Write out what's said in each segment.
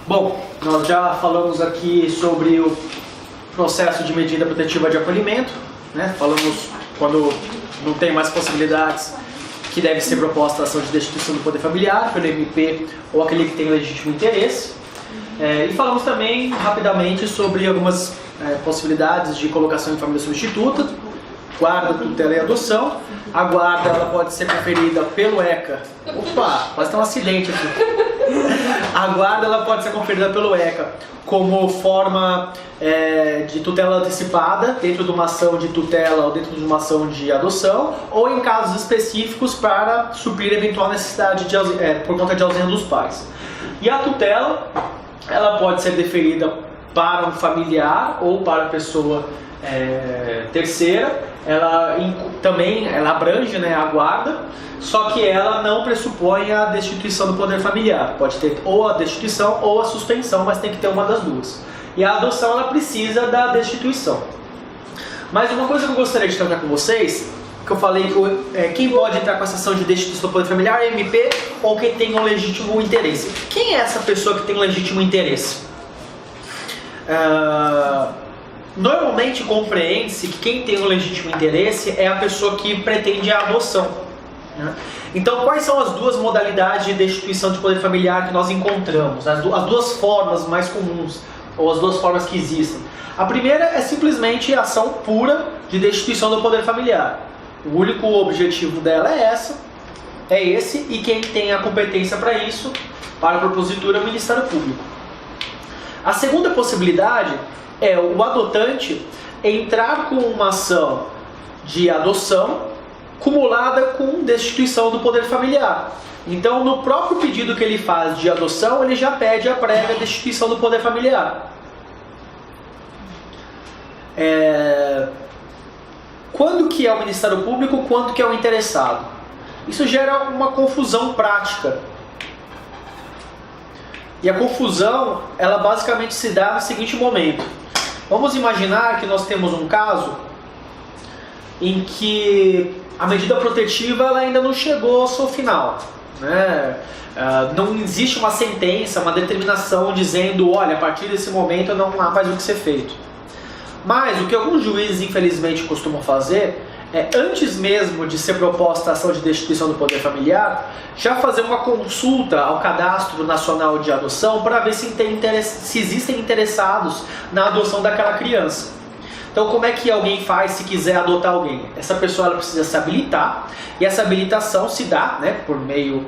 Bom, nós já falamos aqui sobre o processo de medida protetiva de acolhimento, né? Falamos quando não tem mais possibilidades que deve ser proposta a ação de destituição do poder familiar pelo MP ou aquele que tem legítimo interesse. E falamos também rapidamente sobre algumas possibilidades de colocação em família substituta, guarda, tutela e adoção. A guarda ela pode ser conferida pelo ECA. Opa, quase tem um acidente aqui. A guarda ela pode ser conferida pelo ECA como forma de tutela antecipada dentro de uma ação de tutela ou dentro de uma ação de adoção, ou em casos específicos para suprir eventual necessidade por conta de ausência dos pais. E a tutela ela pode ser deferida para um familiar ou para a pessoa terceira. Ela também abrange, né, a guarda, só que ela não pressupõe a destituição do poder familiar. Pode ter ou a destituição ou a suspensão, mas tem que ter uma das duas. E a adoção ela precisa da destituição. Mas uma coisa que eu gostaria de tratar com vocês, que eu falei que quem pode entrar com essa ação de destituição do poder familiar é MP ou quem tem um legítimo interesse. Quem é essa pessoa que tem um legítimo interesse? Normalmente compreende-se que quem tem um legítimo interesse é a pessoa que pretende a adoção, né? Então, quais são as duas modalidades de destituição de poder familiar que nós encontramos? As duas formas mais comuns, ou as duas formas que existem. A primeira é simplesmente a ação pura de destituição do poder familiar. O único objetivo dela é esse, e quem tem a competência para isso, para a propositura, é o Ministério Público. A segunda possibilidade é o adotante entrar com uma ação de adoção cumulada com destituição do poder familiar. Então, no próprio pedido que ele faz de adoção, ele já pede a prévia destituição do poder familiar. Quando que é o Ministério Público, quando que é o interessado? Isso gera uma confusão prática. E a confusão, ela basicamente se dá no seguinte momento. Vamos imaginar que nós temos um caso em que a medida protetiva ela ainda não chegou ao seu final, né? Não existe uma sentença, uma determinação dizendo, olha, a partir desse momento não há mais o que ser feito. Mas o que alguns juízes infelizmente costumam fazer é, antes mesmo de ser proposta a ação de destituição do poder familiar, já fazer uma consulta ao Cadastro Nacional de Adoção para ver se existem interessados na adoção daquela criança. Então, como é que alguém faz se quiser adotar alguém? Essa pessoa ela precisa se habilitar, e essa habilitação se dá, né, por meio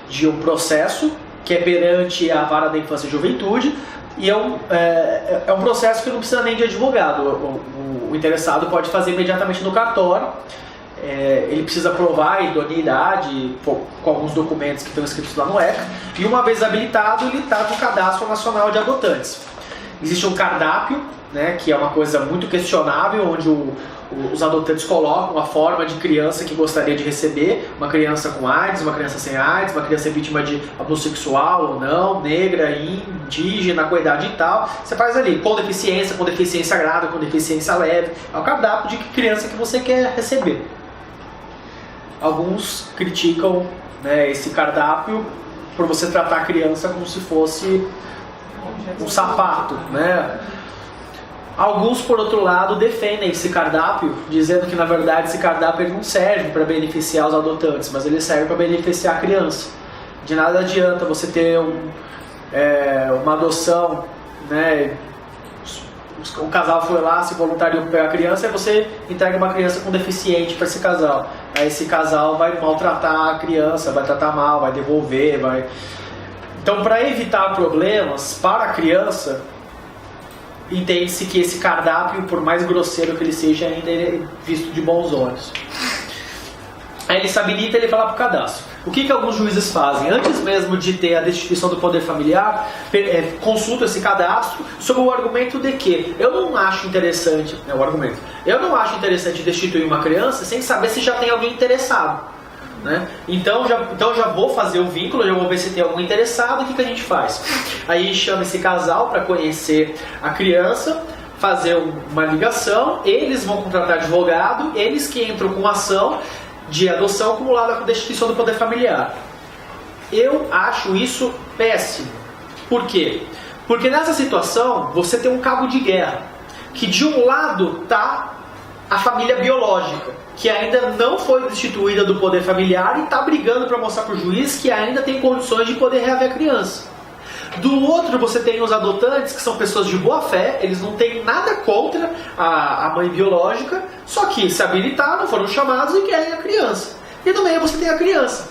de um processo que é perante a Vara da Infância e Juventude, e é um processo que não precisa nem de advogado. O interessado pode fazer imediatamente no cartório. Ele precisa provar a idoneidade com alguns documentos que estão escritos lá no ECA, e uma vez habilitado ele está no Cadastro Nacional de Adotantes. Existe um cardápio, né, que é uma coisa muito questionável, onde os adotantes colocam a forma de criança que gostaria de receber: uma criança com AIDS, uma criança sem AIDS, uma criança vítima de abuso sexual ou não, negra, indígena, com idade e tal. Você faz ali, com deficiência grave, com deficiência leve. É o cardápio de que criança que você quer receber. Alguns criticam, né, esse cardápio por você tratar a criança como se fosse um sapato, né? Alguns, por outro lado, defendem esse cardápio, dizendo que, na verdade, esse cardápio não serve para beneficiar os adotantes, mas ele serve para beneficiar a criança. De nada adianta você ter uma adoção, né? O casal foi lá, se voluntariou para pegar a criança, e você entrega uma criança com deficiente para esse casal. Aí esse casal vai maltratar a criança, vai tratar mal, vai devolver, vai... Então, para evitar problemas para a criança, entende-se que esse cardápio, por mais grosseiro que ele seja, ainda é visto de bons olhos. Aí ele se habilita e ele vai lá para o cadastro. O que alguns juízes fazem? Antes mesmo de ter a destituição do poder familiar, consultam esse cadastro sob o argumento de que eu não acho interessante, eu não acho interessante destituir uma criança sem saber se já tem alguém interessado, né? Então já vou fazer o vínculo, já vou ver se tem algum interessado. O que a gente faz? Aí chama esse casal para conhecer a criança, fazer uma ligação, eles vão contratar advogado, eles que entram com ação de adoção acumulada com destituição do poder familiar. Eu acho isso péssimo. Por quê? Porque nessa situação você tem um cabo de guerra, que de um lado está a família biológica, que ainda não foi destituída do poder familiar e está brigando para mostrar para o juiz que ainda tem condições de poder reaver a criança. Do outro você tem os adotantes, que são pessoas de boa fé, eles não têm nada contra a mãe biológica, só que se habilitaram, foram chamados e querem a criança. E no meio você tem a criança,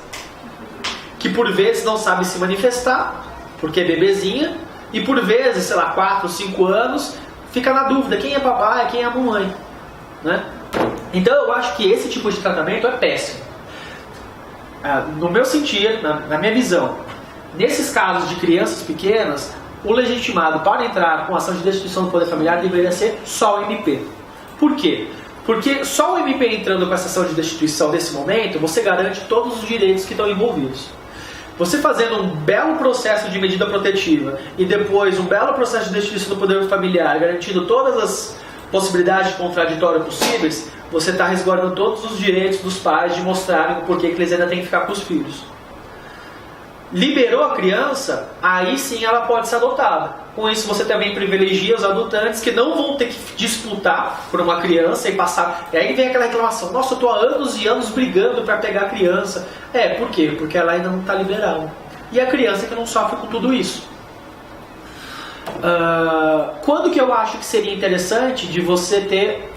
que por vezes não sabe se manifestar, porque é bebezinha, e por vezes, sei lá, 4, 5 anos, fica na dúvida, quem é papai, quem é a mamãe, né? Então eu acho que esse tipo de tratamento é péssimo. No meu sentir, na minha visão, nesses casos de crianças pequenas, o legitimado para entrar com ação de destituição do poder familiar deveria ser só o MP. Por quê? Porque só o MP entrando com essa ação de destituição nesse momento, você garante todos os direitos que estão envolvidos. Você fazendo um belo processo de medida protetiva e depois um belo processo de destituição do poder familiar, garantindo todas as possibilidades de contraditório possíveis, você está resguardando todos os direitos dos pais de mostrarem o porquê que eles ainda têm que ficar com os filhos. Liberou a criança, aí sim ela pode ser adotada. Com isso você também privilegia os adotantes que não vão ter que disputar por uma criança e passar... E aí vem aquela reclamação, nossa, eu estou há anos e anos brigando para pegar a criança. Por quê? Porque ela ainda não está liberada. E a criança que não sofre com tudo isso. Quando que eu acho que seria interessante de você ter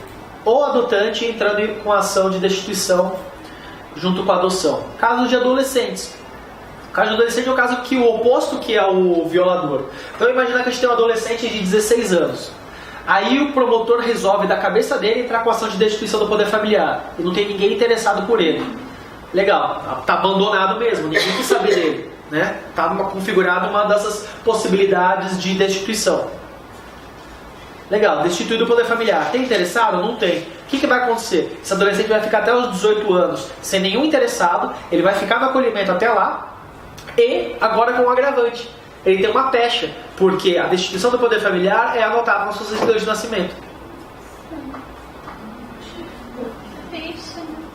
o adotante entrando com ação de destituição junto com a adoção? Casos de adolescentes. O caso de adolescente é o caso que o oposto que é o violador. Então imagina que a gente tem um adolescente de 16 anos. Aí o promotor resolve da cabeça dele entrar com ação de destituição do poder familiar. E não tem ninguém interessado por ele. Legal, está abandonado mesmo, ninguém quer saber dele. Está configurada uma dessas possibilidades de destituição. Legal, destituído do poder familiar. Tem interessado? Não tem. O que vai acontecer? Esse adolescente vai ficar até os 18 anos sem nenhum interessado, ele vai ficar no acolhimento até lá, e agora com um agravante. Ele tem uma pecha, porque a destituição do poder familiar é anotada nas suas certidões de nascimento.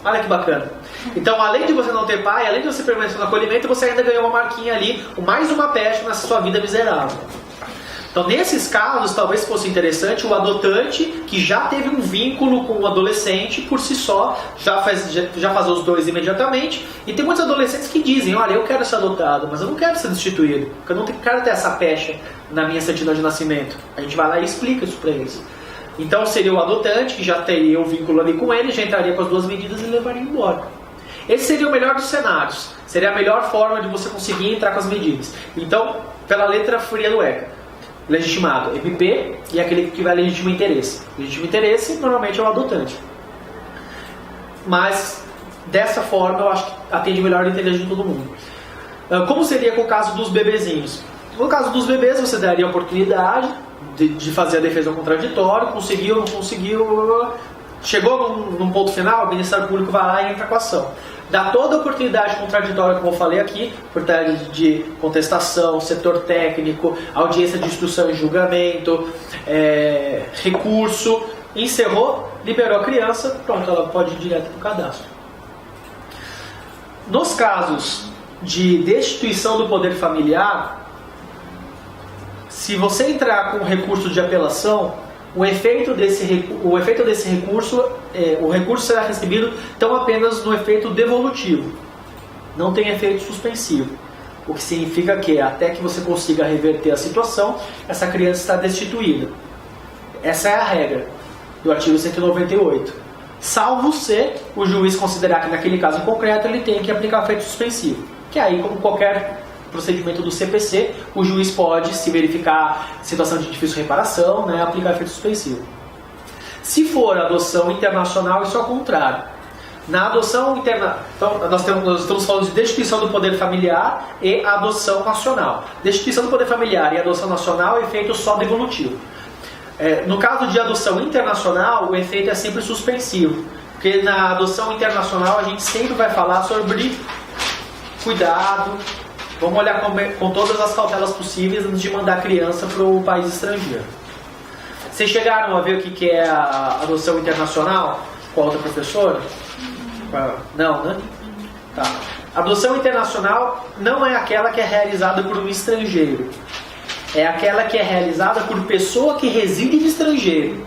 Olha que bacana. Então, além de você não ter pai, além de você permanecer no acolhimento, você ainda ganhou uma marquinha ali, mais uma pecha nessa sua vida miserável. Então, nesses casos, talvez fosse interessante o adotante que já teve um vínculo com o adolescente por si só, já faz os dois imediatamente. E tem muitos adolescentes que dizem, olha, eu quero ser adotado, mas eu não quero ser destituído, porque eu não quero ter essa pecha na minha certidão de nascimento. A gente vai lá e explica isso para eles. Então, seria o adotante que já teria o vínculo ali com ele, já entraria com as duas medidas e levaria embora. Esse seria o melhor dos cenários. Seria a melhor forma de você conseguir entrar com as medidas. Então, pela letra fria do ECA. Legitimado, MP, e aquele que vai legítimo interesse. Legítimo interesse, normalmente é o adotante. Mas, dessa forma, eu acho que atende melhor o interesse de todo mundo. Como seria com o caso dos bebezinhos? No caso dos bebês, você daria a oportunidade de fazer a defesa ao contraditório, conseguiu, não conseguiu... Chegou num ponto final, o Ministério Público vai lá e entra com a ação. Dá toda a oportunidade contraditória, como eu falei aqui, oportunidade de contestação, setor técnico, audiência de instrução e julgamento, recurso, encerrou, liberou a criança, pronto, ela pode ir direto para o cadastro. Nos casos de destituição do poder familiar, se você entrar com recurso de apelação, o efeito desse recurso, o recurso será recebido tão apenas no efeito devolutivo, não tem efeito suspensivo, o que significa que até que você consiga reverter a situação, essa criança está destituída. Essa é a regra do artigo 198, salvo se o juiz considerar que naquele caso em concreto ele tem que aplicar efeito suspensivo, que aí, como qualquer procedimento do CPC, o juiz pode, se verificar situação de difícil reparação, aplicar efeito suspensivo. Se for adoção internacional, isso é o contrário. Na adoção internacional, então, nós estamos falando de destituição do poder familiar e adoção nacional. Destituição do poder familiar e adoção nacional é efeito só devolutivo. No caso de adoção internacional, o efeito é sempre suspensivo, porque na adoção internacional a gente sempre vai falar sobre cuidado. Vamos olhar com todas as cautelas possíveis antes de mandar a criança para o país estrangeiro. Vocês chegaram a ver o que é a adoção internacional com a outra professora? Não, né? Tá. A adoção internacional não é aquela que é realizada por um estrangeiro. é aquela que é realizada por pessoa que reside no estrangeiro.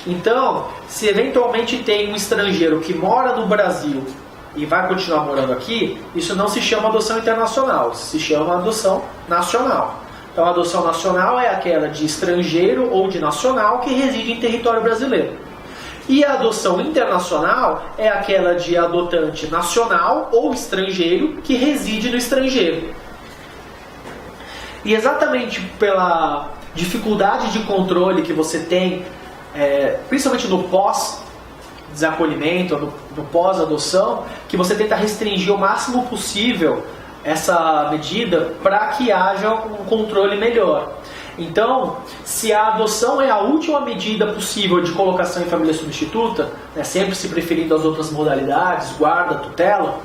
Então, se eventualmente tem um estrangeiro que mora no Brasil e vai continuar morando aqui, isso não se chama adoção internacional, isso se chama adoção nacional. Então, a adoção nacional é aquela de estrangeiro ou de nacional que reside em território brasileiro. E a adoção internacional é aquela de adotante nacional ou estrangeiro que reside no estrangeiro. E exatamente pela dificuldade de controle que você tem, principalmente no pós-desacolhimento, no pós-adoção, que você tenta restringir o máximo possível essa medida para que haja um controle melhor. Então, se a adoção é a última medida possível de colocação em família substituta, sempre se preferindo as outras modalidades, guarda, tutela,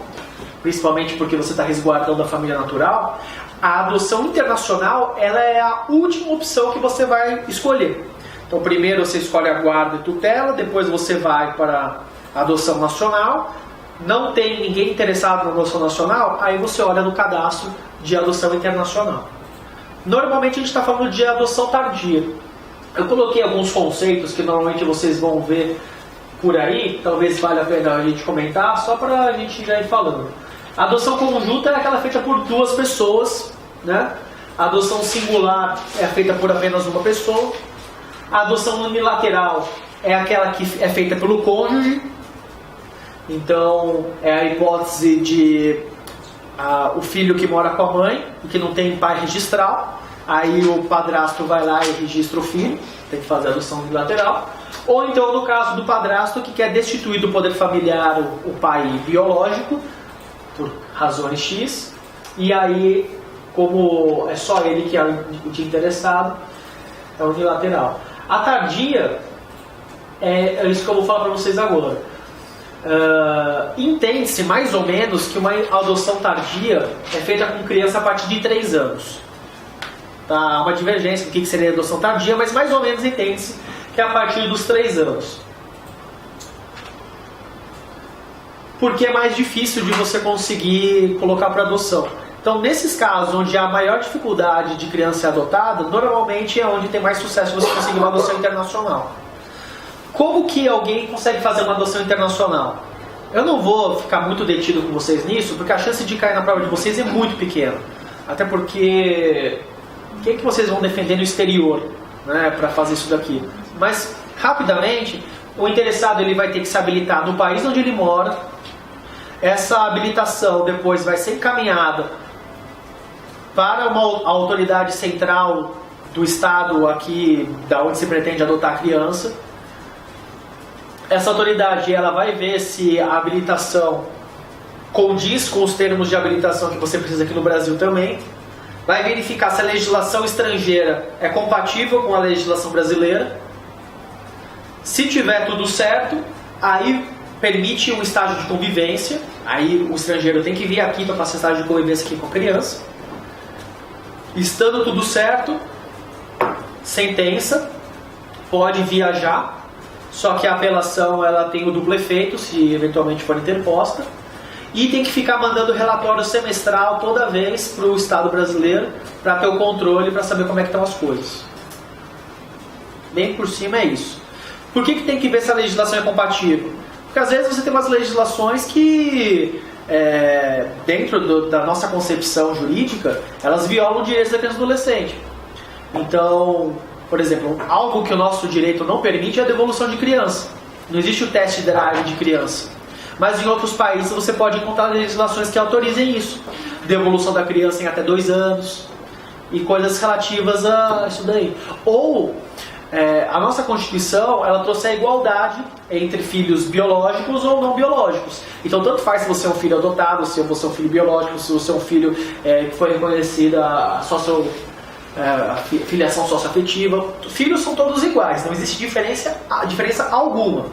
principalmente porque você está resguardando a família natural, a adoção internacional ela é a última opção que você vai escolher. Então, primeiro você escolhe a guarda e tutela, depois você vai para a adoção nacional. Não tem ninguém interessado na adoção nacional, aí você olha no cadastro de adoção internacional. Normalmente a gente está falando de adoção tardia. Eu coloquei alguns conceitos que normalmente vocês vão ver por aí, talvez valha a pena a gente comentar, só para a gente já ir falando. A adoção conjunta é aquela feita por duas pessoas, né? A adoção singular é feita por apenas uma pessoa. A adoção unilateral é aquela que é feita pelo cônjuge. Então, é a hipótese de o filho que mora com a mãe e que não tem pai registral. Aí o padrasto vai lá e registra o filho, tem que fazer a adoção unilateral. Ou então, no caso do padrasto que quer destituir do poder familiar o pai biológico, por razões X, e aí, como é só ele que é o de interessado, é unilateral. A tardia é isso que eu vou falar para vocês agora. Entende-se mais ou menos que uma adoção tardia é feita com criança a partir de 3 anos. Tá? Há uma divergência do que seria adoção tardia, mas mais ou menos entende-se que é a partir dos 3 anos. Porque é mais difícil de você conseguir colocar para adoção. Então, nesses casos onde há maior dificuldade de criança ser adotada, normalmente é onde tem mais sucesso você conseguir uma adoção internacional. Como que alguém consegue fazer uma adoção internacional? Eu não vou ficar muito detido com vocês nisso, porque a chance de cair na prova de vocês é muito pequena. Até porque quem que vocês vão defender no exterior, né, para fazer isso daqui? Mas, rapidamente, o interessado ele vai ter que se habilitar no país onde ele mora. Essa habilitação depois vai ser encaminhada para a autoridade central do estado aqui, da onde se pretende adotar a criança. Essa autoridade ela vai ver se a habilitação condiz com os termos de habilitação que você precisa aqui no Brasil também. Vai verificar se a legislação estrangeira é compatível com a legislação brasileira. Se tiver tudo certo, aí permite um estágio de convivência. Aí o estrangeiro tem que vir aqui para passar estágio de convivência aqui com a criança. Estando tudo certo, sentença, pode viajar. Só que a apelação ela tem o duplo efeito, se eventualmente for interposta. E tem que ficar mandando relatório semestral toda vez para o Estado brasileiro, para ter o controle, para saber como é que estão as coisas. Bem por cima é isso. Por que tem que ver se a legislação é compatível? Porque às vezes você tem umas legislações que, dentro da nossa concepção jurídica, elas violam direitos da criança e do adolescente. Então, por exemplo, algo que o nosso direito não permite é a devolução de criança. Não existe o teste de drive de criança. Mas em outros países você pode encontrar legislações que autorizem isso. Devolução da criança em até 2 anos. E coisas relativas a isso daí. Ou, a nossa Constituição, ela trouxe a igualdade entre filhos biológicos ou não biológicos. Então, tanto faz se você é um filho adotado, se você é um filho biológico, se você é um filho que foi reconhecida a filiação socioafetiva. Filhos são todos iguais, não existe diferença alguma.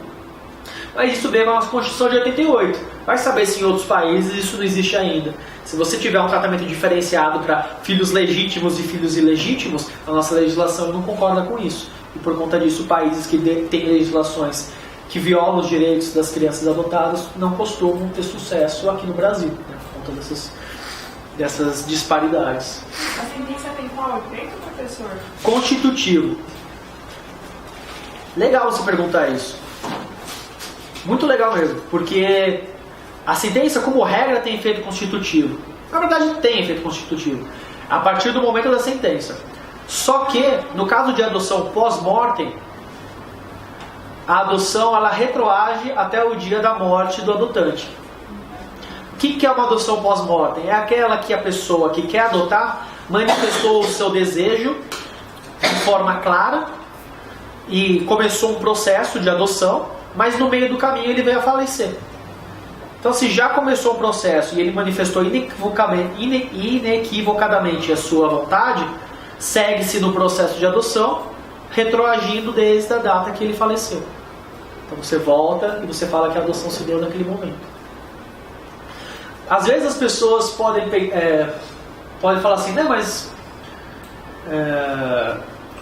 Mas isso veio na nossa Constituição de 88. Vai saber se em outros países isso não existe ainda. Se você tiver um tratamento diferenciado para filhos legítimos e filhos ilegítimos, a nossa legislação não concorda com isso. E por conta disso, países que têm legislações que violam os direitos das crianças adotadas não costumam ter sucesso aqui no Brasil, né, por conta dessas disparidades. A sentença tem qual efeito, professor? Constitutivo. Legal você perguntar isso. Muito legal mesmo, porque a sentença, como regra, tem efeito constitutivo. Na verdade, tem efeito constitutivo, a partir do momento da sentença. Só que, no caso de adoção pós-mortem, a adoção ela retroage até o dia da morte do adotante. O que é uma adoção pós-mortem? É aquela que a pessoa que quer adotar manifestou o seu desejo de forma clara e começou um processo de adoção, mas no meio do caminho ele veio a falecer. Então, se já começou o processo e ele manifestou inequivocadamente a sua vontade, segue-se no processo de adoção, retroagindo desde a data que ele faleceu. Então você volta e você fala que a adoção se deu naquele momento. Às vezes as pessoas podem falar assim, né, mas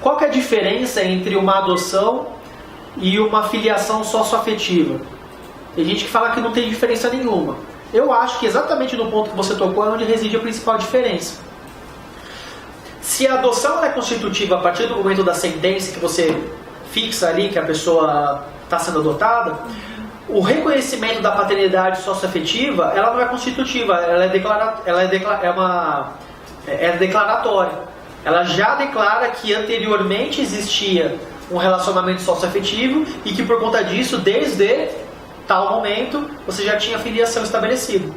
qual que é a diferença entre uma adoção e uma filiação socioafetiva? Tem gente que fala que não tem diferença nenhuma. Eu acho que exatamente no ponto que você tocou é onde reside a principal diferença. Se a adoção é constitutiva a partir do momento da sentença que você fixa ali que a pessoa está sendo adotada, o reconhecimento da paternidade socioafetiva, ela não é constitutiva, ela é declaratória. Ela já declara que anteriormente existia um relacionamento socioafetivo e que por conta disso, desde tal momento, você já tinha filiação estabelecida.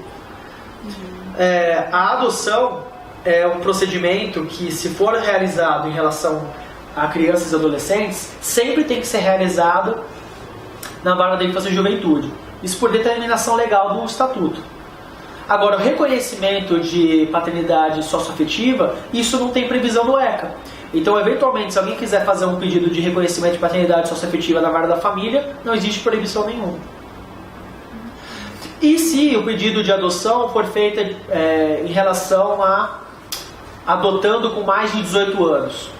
A adoção é um procedimento que, se for realizado em relação a crianças e adolescentes, sempre tem que ser realizado na vara da infância e juventude. Isso por determinação legal do estatuto. Agora, o reconhecimento de paternidade socioafetiva, isso não tem previsão no ECA. Então, eventualmente, se alguém quiser fazer um pedido de reconhecimento de paternidade socioafetiva na vara da família, não existe proibição nenhuma. E se o pedido de adoção for feito em relação a adotando com mais de 18 anos?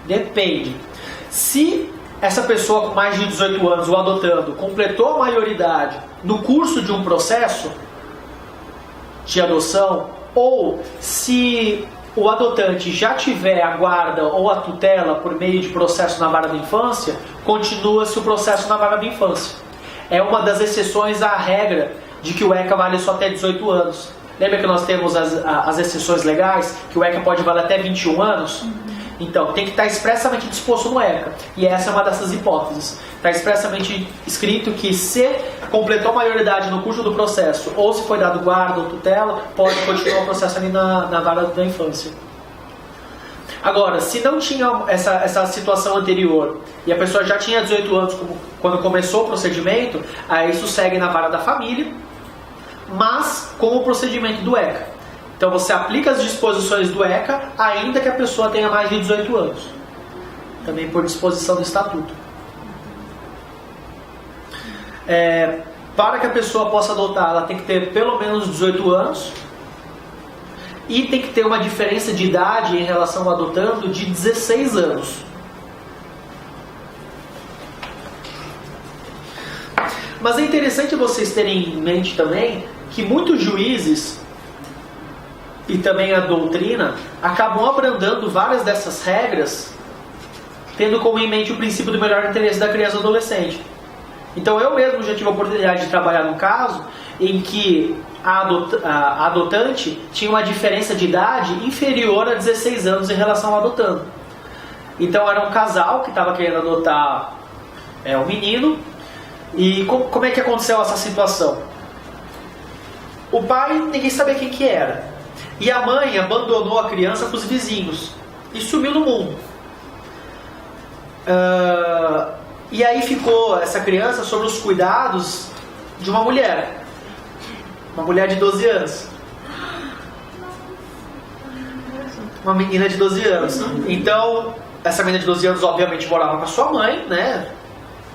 Depende. Se essa pessoa com mais de 18 anos, o adotando, completou a maioridade no curso de um processo de adoção, ou se o adotante já tiver a guarda ou a tutela por meio de processo na vara da infância, continua-se o processo na vara da infância. É uma das exceções à regra de que o ECA vale só até 18 anos. Lembra que nós temos as exceções legais, que o ECA pode valer até 21 anos? Então, tem que estar expressamente disposto no ECA. E essa é uma dessas hipóteses. Está expressamente escrito que se completou a maioridade no curso do processo, ou se foi dado guarda ou tutela, pode continuar o processo ali na vara da infância. Agora, se não tinha essa situação anterior, e a pessoa já tinha 18 anos quando começou o procedimento, aí isso segue na vara da família, mas com o procedimento do ECA. Então você aplica as disposições do ECA, ainda que a pessoa tenha mais de 18 anos. Também por disposição do estatuto. Para que a pessoa possa adotar, ela tem que ter pelo menos 18 anos. E tem que ter uma diferença de idade em relação ao adotando de 16 anos. Mas é interessante vocês terem em mente também que muitos juízes e também a doutrina acabam abrandando várias dessas regras, tendo como em mente o princípio do melhor interesse da criança ou adolescente. Então eu mesmo já tive a oportunidade de trabalhar num caso em que a adotante tinha uma diferença de idade inferior a 16 anos em relação ao adotando. Então era um casal que estava querendo adotar um menino. E como é que aconteceu essa situação? O pai, ninguém sabia quem que era. E a mãe abandonou a criança para os vizinhos e sumiu no mundo. E aí ficou essa criança sob os cuidados de uma mulher. Uma mulher de 12 anos. Uma menina de 12 anos. Então, essa menina de 12 anos obviamente morava com a sua mãe, né?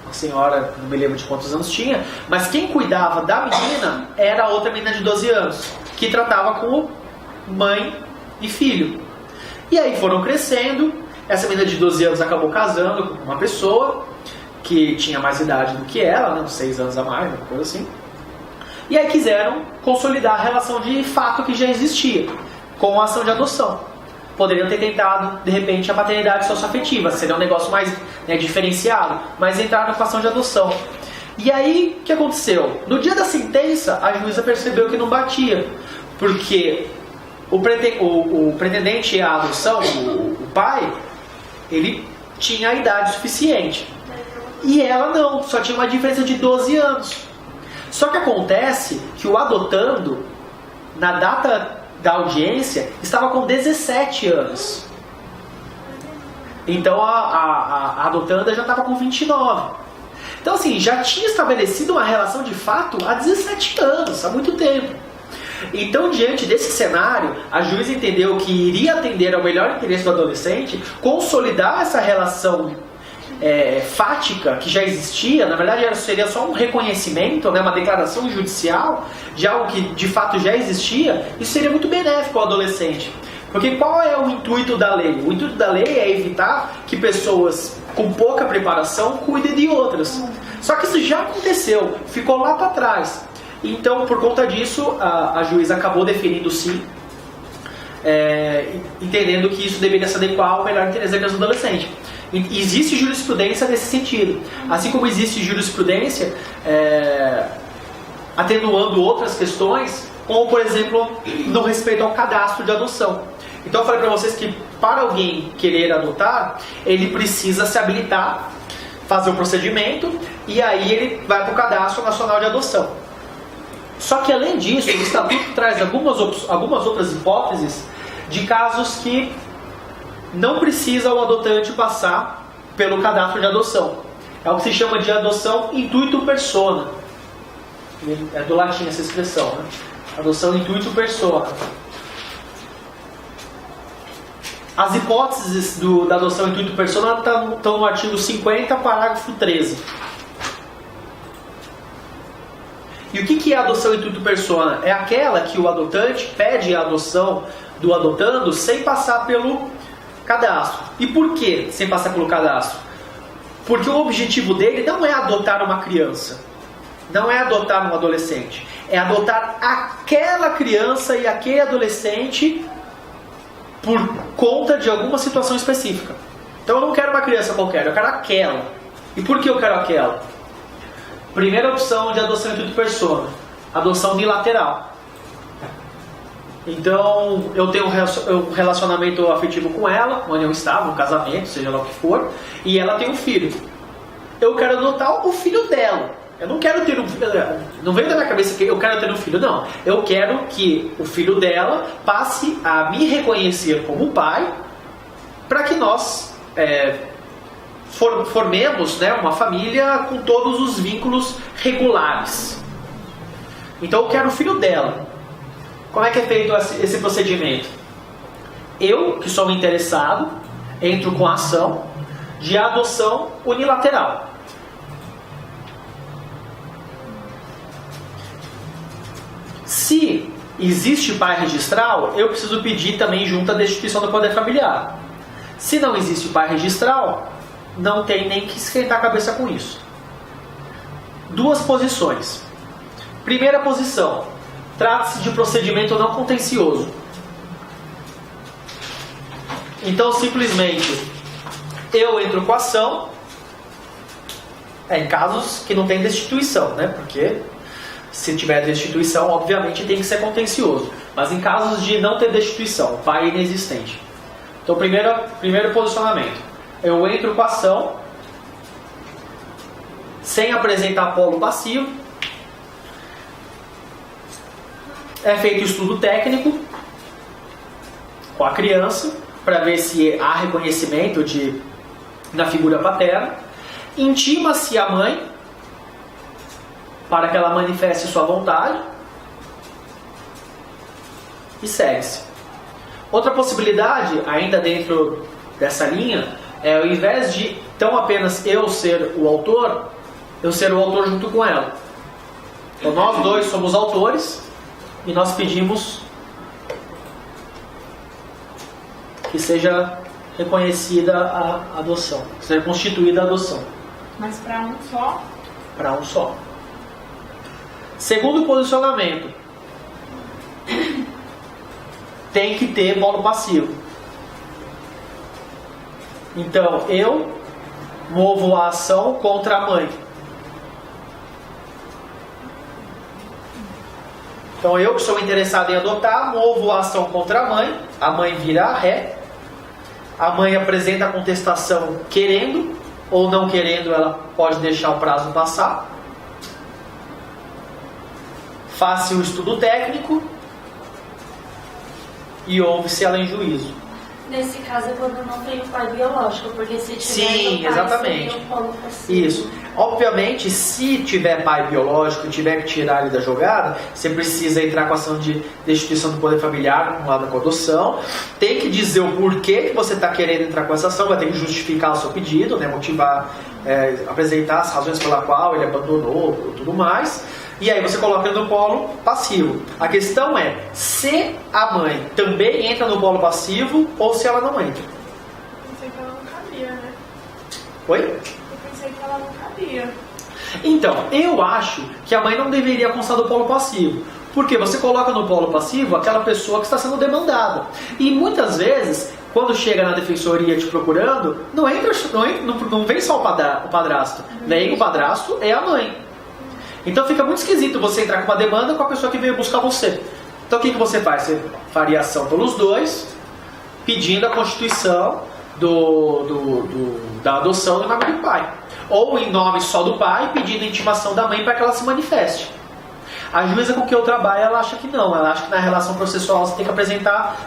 A senhora, não me lembro de quantos anos tinha, mas quem cuidava da menina era a outra menina de 12 anos, que tratava com mãe e filho. E aí foram crescendo, essa menina de 12 anos acabou casando com uma pessoa que tinha mais idade do que ela, né, uns 6 anos a mais, uma coisa assim. E aí quiseram consolidar a relação de fato que já existia com a ação de adoção. Poderiam ter tentado, de repente, a paternidade socioafetiva, seria um negócio mais, né, diferenciado, mas entraram com a ação de adoção. E aí, o que aconteceu? No dia da sentença, a juíza percebeu que não batia, porque o pretendente à adoção, o pai, ele tinha a idade suficiente. E ela não, só tinha uma diferença de 12 anos. Só que acontece que o adotando, na data da audiência, estava com 17 anos. Então a adotanda já estava com 29. Então assim, já tinha estabelecido uma relação de fato há 17 anos, há muito tempo. Então, diante desse cenário, a juíza entendeu que iria atender ao melhor interesse do adolescente, consolidar essa relação fática que já existia. Na verdade seria só um reconhecimento, né, uma declaração judicial de algo que de fato já existia. Isso seria muito benéfico ao adolescente, porque qual é o intuito da lei? O intuito da lei é evitar que pessoas com pouca preparação cuidem de outras. Só que isso já aconteceu, ficou lá para trás. Então, por conta disso, a juíza acabou definindo sim, entendendo que isso deveria se adequar ao melhor interesse da criança do adolescente. Existe jurisprudência nesse sentido. Assim como existe jurisprudência atenuando outras questões, como por exemplo, no respeito ao cadastro de adoção. Então eu falei para vocês que para alguém querer adotar, ele precisa se habilitar, fazer o procedimento, e aí ele vai para o Cadastro Nacional de Adoção. Só que além disso, o Estatuto traz algumas outras hipóteses de casos que não precisa o adotante passar pelo cadastro de adoção. É o que se chama de adoção intuito persona. É do latim essa expressão, né? Adoção intuito persona. As hipóteses da adoção intuito persona estão no artigo 50, parágrafo 13. E o que é a adoção intuito persona? É aquela que o adotante pede a adoção do adotando sem passar pelo cadastro. E por que sem passar pelo cadastro? Porque o objetivo dele não é adotar uma criança, não é adotar um adolescente, é adotar aquela criança e aquele adolescente por conta de alguma situação específica. Então eu não quero uma criança qualquer, eu quero aquela. E por que eu quero aquela? Primeira opção de adoção intuito persona, adoção unilateral. Então, eu tenho um relacionamento afetivo com ela, uma união estável, um casamento, seja lá o que for, e ela tem um filho. Eu quero adotar o filho dela. Eu não quero ter um filho. Não veio da minha cabeça que eu quero ter um filho, não. Eu quero que o filho dela passe a me reconhecer como pai, para que nós formemos, né, uma família com todos os vínculos regulares. Então eu quero o filho dela. Como é que é feito esse procedimento? Eu, que sou um interessado, entro com a ação de adoção unilateral. Se existe pai registral, eu preciso pedir também junto à destituição do poder familiar. Se não existe pai registral, não tem nem que esquentar a cabeça com isso. Duas posições. Primeira posição, trata-se de procedimento não contencioso. Então, simplesmente, eu entro com a ação, em casos que não tem destituição, né? Porque se tiver destituição, obviamente tem que ser contencioso. Mas em casos de não ter destituição, pai inexistente. Então, primeiro posicionamento. Eu entro com a ação, sem apresentar polo passivo. É feito estudo técnico com a criança, para ver se há reconhecimento na figura paterna. Intima-se a mãe, para que ela manifeste sua vontade. E segue-se. Outra possibilidade, ainda dentro dessa linha, é ao invés de tão apenas eu ser o autor, eu ser o autor junto com ela. Então nós dois somos autores e nós pedimos que seja reconhecida a adoção, que seja constituída a adoção. Mas para um só? Para um só. Segundo posicionamento, tem que ter polo passivo. Então, eu movo a ação contra a mãe. Então, eu que sou interessado em adotar, movo a ação contra a mãe vira a ré, a mãe apresenta a contestação querendo ou não querendo, ela pode deixar o prazo passar. Faz-se o estudo técnico e ouve-se ela em juízo. Nesse caso é quando não tem o pai biológico, porque se tiver Sim, o pai, exatamente. seria o polo passivo. Isso. Obviamente, se tiver pai biológico e tiver que tirar ele da jogada, você precisa entrar com a ação de destituição do poder familiar, com lado da adoção. Tem que dizer o porquê que você está querendo entrar com essa ação, vai ter que justificar o seu pedido, né, motivar, apresentar as razões pela qual ele abandonou e tudo mais. E aí você coloca ele no polo passivo. A questão é se a mãe também entra no polo passivo ou se ela não entra. Eu pensei que ela não cabia, né? Oi? Eu pensei que ela não cabia. Então, eu acho que a mãe não deveria constar do polo passivo. Porque você coloca no polo passivo aquela pessoa que está sendo demandada. E muitas vezes, quando chega na defensoria te procurando, não vem só o padrasto. Nem o padrasto é a mãe. Então fica muito esquisito você entrar com uma demanda com a pessoa que veio buscar você. Então o que você faz? Você faria ação pelos dois, pedindo a constituição da adoção em nome do pai. Ou em nome só do pai, pedindo a intimação da mãe para que ela se manifeste. A juíza com que eu trabalho, ela acha que não. Ela acha que na relação processual você tem que apresentar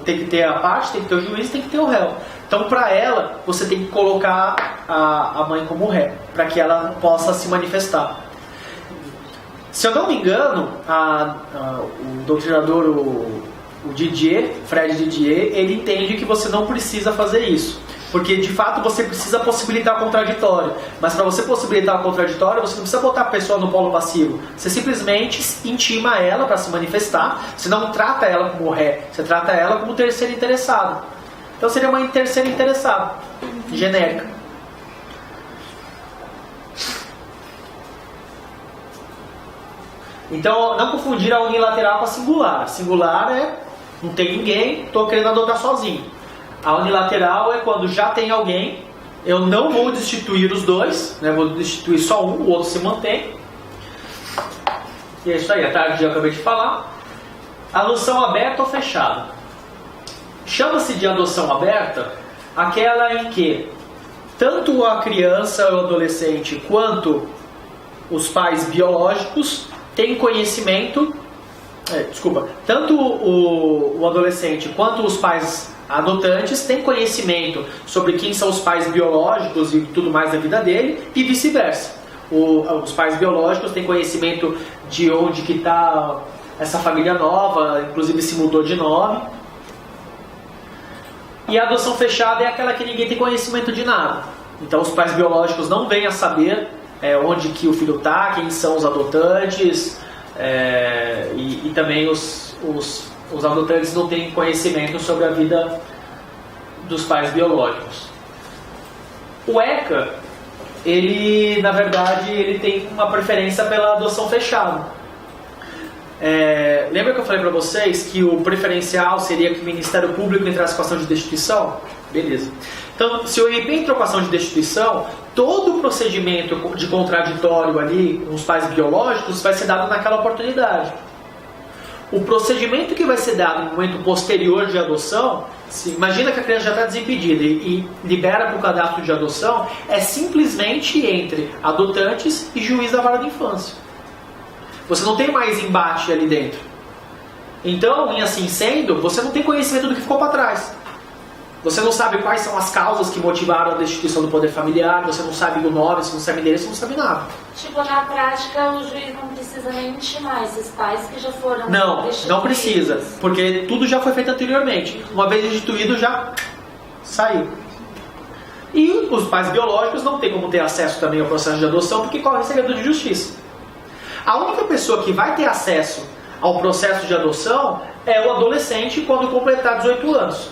tem que ter a parte, tem que ter o juiz, tem que ter o réu. Então, para ela, você tem que colocar a mãe como ré, para que ela possa se manifestar. Se eu não me engano, o doutrinador, o Didier, Fred Didier, ele entende que você não precisa fazer isso. Porque, de fato, você precisa possibilitar o contraditório. Mas para você possibilitar o contraditório, você não precisa botar a pessoa no polo passivo. Você simplesmente intima ela para se manifestar. Você não trata ela como ré, você trata ela como terceiro interessado. Então seria uma terceira interessada, genérica. Então, não confundir a unilateral com a singular. Singular é, não tem ninguém, estou querendo adotar sozinho. A unilateral é quando já tem alguém, eu não vou destituir os dois, né, vou destituir só um, o outro se mantém. E é isso aí, a tarde eu acabei de falar. Adoção aberta ou fechada. Chama-se de adoção aberta aquela em que tanto a criança ou adolescente quanto os pais biológicos têm conhecimento, tanto o adolescente quanto os pais adotantes têm conhecimento sobre quem são os pais biológicos e tudo mais da vida dele e vice-versa. Os pais biológicos têm conhecimento de onde que está essa família nova, inclusive se mudou de nome. E a adoção fechada é aquela que ninguém tem conhecimento de nada. Então os pais biológicos não vêm a saber onde que o filho está, quem são os adotantes, e também os adotantes não têm conhecimento sobre a vida dos pais biológicos. O ECA, ele na verdade ele tem uma preferência pela adoção fechada. Lembra que eu falei para vocês que o preferencial seria que o Ministério Público entrasse com ação de destituição? Beleza. Então, se o MP entrou com ação de destituição, todo o procedimento de contraditório ali com os pais biológicos vai ser dado naquela oportunidade. O procedimento que vai ser dado no momento posterior de adoção, imagina que a criança já está desimpedida e libera para o cadastro de adoção, é simplesmente entre adotantes e juiz da vara da infância. Você não tem mais embate ali dentro. Então, em assim sendo, você não tem conhecimento do que ficou para trás. Você não sabe quais são as causas que motivaram a destituição do poder familiar, você não sabe o nome, você não sabe endereço, você não sabe nada. Tipo, na prática, o juiz não precisa nem intimar esses pais que já foram destituídos. Não precisa, porque tudo já foi feito anteriormente. Uma vez destituído, já saiu. E os pais biológicos não têm como ter acesso também ao processo de adoção, porque corre segredo de justiça. A única pessoa que vai ter acesso ao processo de adoção é o adolescente quando completar 18 anos.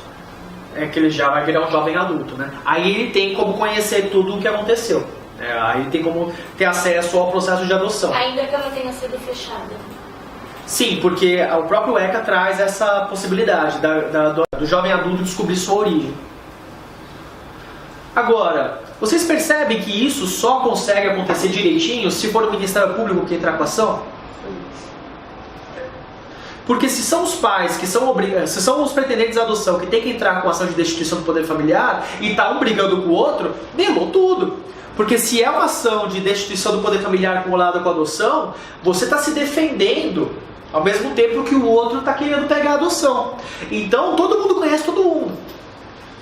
Que ele já vai virar um jovem adulto, né? Aí ele tem como conhecer tudo o que aconteceu. Aí tem como ter acesso ao processo de adoção. Ainda que ela tenha sido fechada. Sim, porque o próprio ECA traz essa possibilidade do jovem adulto descobrir sua origem. Agora, vocês percebem que isso só consegue acontecer direitinho se for o Ministério Público que entrar com a ação? Porque se são os pais que são se são os pretendentes à adoção que tem que entrar com a ação de destituição do poder familiar e tá um brigando com o outro, derrubou tudo. Porque se é uma ação de destituição do poder familiar acumulada com a adoção, você está se defendendo ao mesmo tempo que o outro está querendo pegar a adoção. Então todo mundo conhece todo mundo.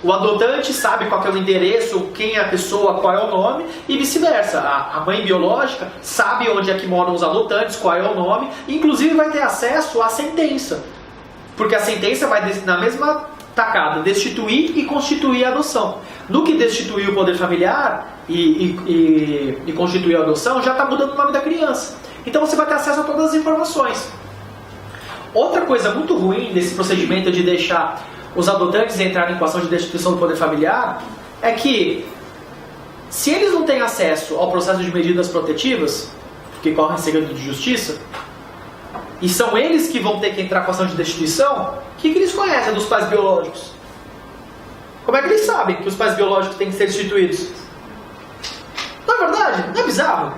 O adotante sabe qual que é o endereço, quem é a pessoa, qual é o nome, e vice-versa. A mãe biológica sabe onde é que moram os adotantes, qual é o nome, e inclusive vai ter acesso à sentença. Porque a sentença vai, na mesma tacada, destituir e constituir a adoção. No que destituir o poder familiar e constituir a adoção, já está mudando o nome da criança. Então você vai ter acesso a todas as informações. Outra coisa muito ruim desse procedimento de deixar os adotantes entrarem com ação de destituição do poder familiar é que, se eles não têm acesso ao processo de medidas protetivas, porque correm segredo de justiça, e são eles que vão ter que entrar com ação de destituição, o que eles conhecem dos pais biológicos? Como é que eles sabem que os pais biológicos têm que ser destituídos? Não é verdade? Não é bizarro?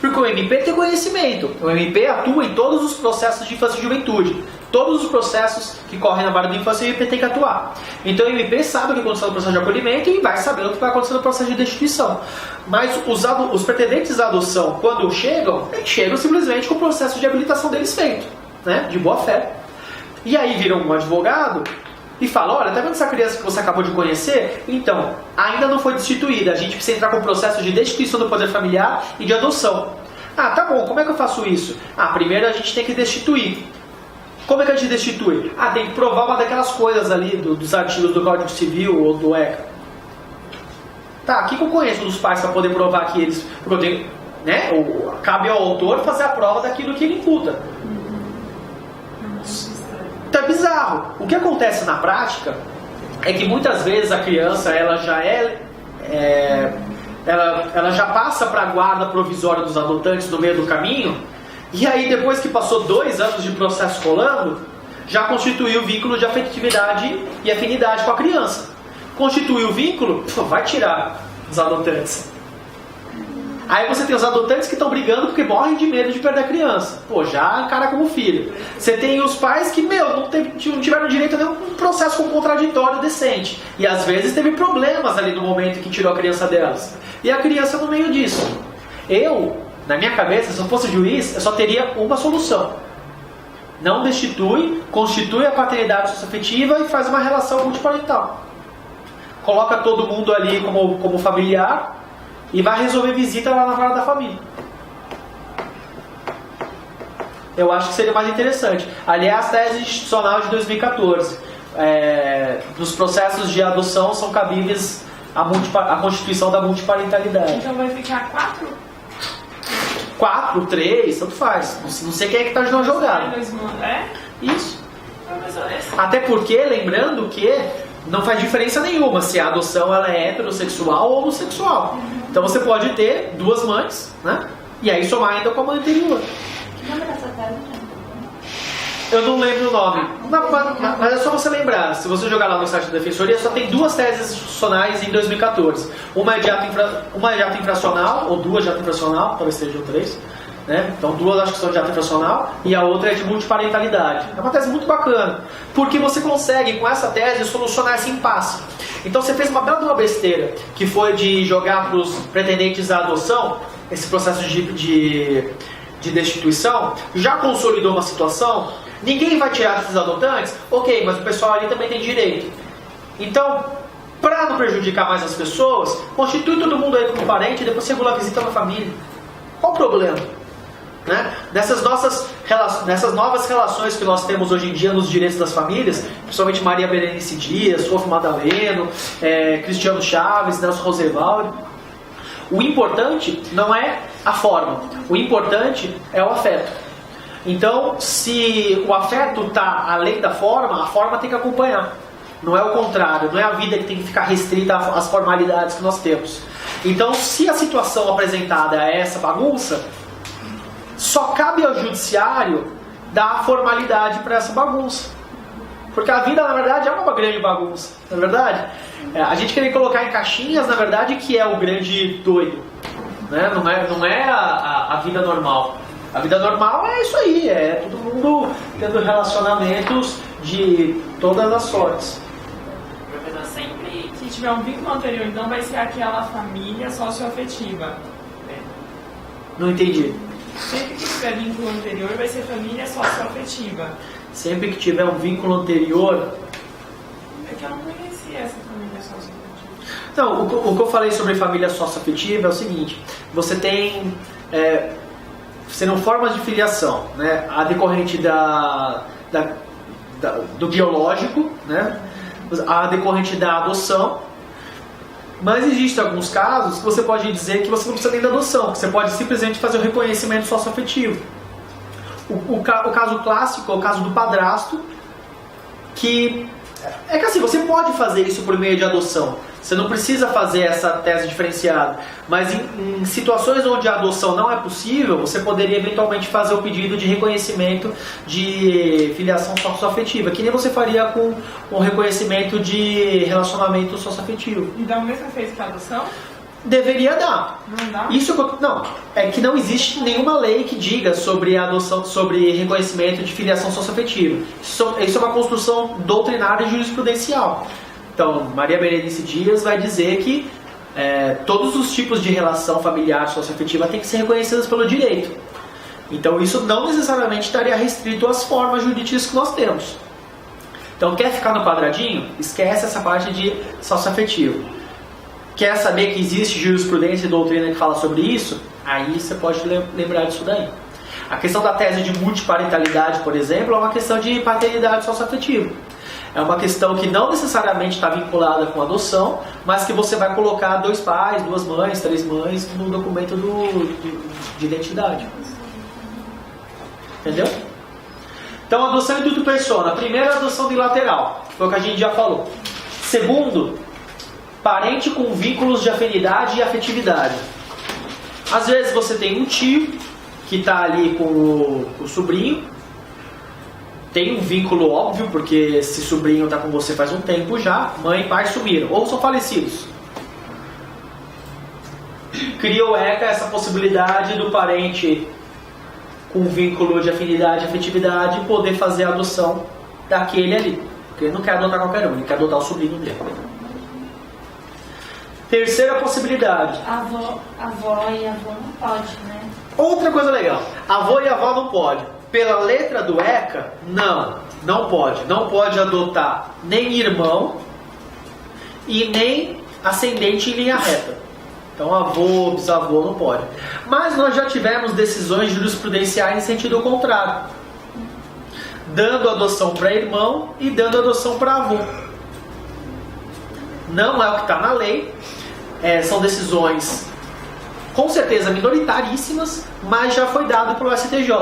Porque o MP tem conhecimento. O MP atua em todos os processos de infância e juventude. Todos os processos que correm na vara da infância, o MP tem que atuar. Então o MP sabe o que aconteceu no processo de acolhimento e vai saber o que vai acontecer no processo de destituição. Mas os pretendentes à adoção, quando chegam, eles chegam simplesmente com o processo de habilitação deles feito, né? De boa fé. E aí viram um advogado e fala: olha, tá vendo essa criança que você acabou de conhecer? Então, ainda não foi destituída. A gente precisa entrar com o processo de destituição do poder familiar e de adoção. Ah, tá bom, como é que eu faço isso? Ah, primeiro a gente tem que destituir. Como é que a gente destitui? Ah, tem que provar uma daquelas coisas ali, dos artigos do Código Civil ou do ECA. Tá, o que eu conheço dos pais para poder provar que eles... né? Cabe ao autor fazer a prova daquilo que ele imputa. Então é bizarro. O que acontece na prática é que muitas vezes a criança ela já ela já passa para a guarda provisória dos adotantes no meio do caminho, e aí depois que passou 2 anos de processo rolando, já constituiu o vínculo de afetividade e afinidade com a criança. Constituiu o vínculo, vai tirar os adotantes. Aí você tem os adotantes que estão brigando porque morrem de medo de perder a criança. Pô, já encara como filho. Você tem os pais que, não tiveram direito a nenhum processo contraditório decente. E às vezes teve problemas ali no momento que tirou a criança delas. E a criança no meio disso. Na minha cabeça, se eu fosse juiz, eu só teria uma solução. Não destitui, constitui a paternidade socioafetiva e faz uma relação multiparental. Coloca todo mundo ali como familiar e vai resolver visita lá na vara da família. Eu acho que seria mais interessante. Aliás, a tese institucional de 2014. Nos processos de adoção são cabíveis a constituição da multiparentalidade. Então vai ficar 4? 4, 3, tanto faz. Não sei quem é que está na jogada. Isso. Até porque, lembrando que não faz diferença nenhuma se a adoção ela é heterossexual ou homossexual. Então você pode ter 2 mães, né? E aí somar ainda com a mãe anterior. Que nome dessa tese? Eu não lembro o nome. Mas é só você lembrar. Se você jogar lá no site da Defensoria, só tem 2 teses institucionais em 2014. Uma é de ato infracional, ou 2 de ato infracional, talvez sejam 3. Né? Então 2 acho que são de ato infracional e a outra é de multiparentalidade. É uma tese muito bacana, porque você consegue com essa tese solucionar esse impasse. Então você fez uma bela de uma besteira, que foi de jogar para os pretendentes à adoção esse processo de destituição, já consolidou uma situação, ninguém vai tirar esses adotantes, ok, mas o pessoal ali também tem direito. Então, para não prejudicar mais as pessoas, constitui todo mundo aí como parente e depois regula a visita na família. Qual o problema? Né? Nessas novas relações que nós temos hoje em dia nos direitos das famílias, principalmente Maria Berenice Dias, Sofia Madaleno, Cristiano Chaves, Nelson Roosevelt, o importante não é a forma, o importante é o afeto. Então, se o afeto está além da forma, a forma tem que acompanhar. Não é o contrário, não é a vida que tem que ficar restrita às formalidades que nós temos. Então, se a situação apresentada é essa bagunça, só cabe ao judiciário dar formalidade para essa bagunça. Porque a vida, na verdade, é uma grande bagunça, não é verdade? A gente querer colocar em caixinhas, na verdade, que é o grande doido. Né? Não é a vida normal. A vida normal é isso aí, é todo mundo tendo relacionamentos de todas as sortes. Professor, sempre que tiver um vínculo anterior, então vai ser aquela família socioafetiva. Não entendi. Sempre que tiver vínculo anterior, vai ser família socioafetiva. Sempre que tiver um vínculo anterior... É que eu não conhecia essa família socioafetiva. Não, o que eu falei sobre família socioafetiva é o seguinte, você tem... serão formas de filiação, né? A decorrente do biológico, né? A decorrente da adoção, mas existem alguns casos que você pode dizer que você não precisa nem da adoção, que você pode simplesmente fazer o reconhecimento socioafetivo. O caso clássico é o caso do padrasto, que é que assim, você pode fazer isso por meio de adoção. Você não precisa fazer essa tese diferenciada. Mas em situações onde a adoção não é possível, você poderia eventualmente fazer o pedido de reconhecimento de filiação socioafetiva, que nem você faria com um reconhecimento de relacionamento socioafetivo. E dá o mesmo efeito que a adoção? Deveria dar. Não dá? Não, é que não existe nenhuma lei que diga sobre a adoção, sobre reconhecimento de filiação socioafetiva. Isso é uma construção doutrinária e jurisprudencial. Então, Maria Berenice Dias vai dizer que todos os tipos de relação familiar socioafetiva têm que ser reconhecidas pelo direito. Então, isso não necessariamente estaria restrito às formas jurídicas que nós temos. Então, quer ficar no quadradinho? Esquece essa parte de socioafetivo. Quer saber que existe jurisprudência e doutrina que fala sobre isso? Aí você pode lembrar disso daí. A questão da tese de multiparentalidade, por exemplo, é uma questão de paternidade socioafetiva. É uma questão que não necessariamente está vinculada com adoção, mas que você vai colocar 2 pais, 2 mães, 3 mães no documento de identidade. Entendeu? Então, adoção em tudo persona. Primeiro, adoção bilateral, que foi o que a gente já falou. Segundo, parente com vínculos de afinidade e afetividade. Às vezes você tem um tio que está ali com o sobrinho, tem um vínculo óbvio, porque esse sobrinho está com você faz um tempo já, mãe e pai sumiram, ou são falecidos. Cria o ECA essa possibilidade do parente com vínculo de afinidade e afetividade poder fazer a adoção daquele ali. Porque ele não quer adotar qualquer um, ele quer adotar o sobrinho dele. Terceira possibilidade. Avó e avó não pode, né? Outra coisa legal. Avô e avó não pode. Pela letra do ECA, não pode. Não pode adotar nem irmão e nem ascendente em linha reta. Então avô, bisavô não pode. Mas nós já tivemos decisões jurisprudenciais em sentido contrário. Dando adoção para irmão e dando adoção para avô. Não é o que está na lei. São decisões com certeza minoritaríssimas, mas já foi dado pelo STJ.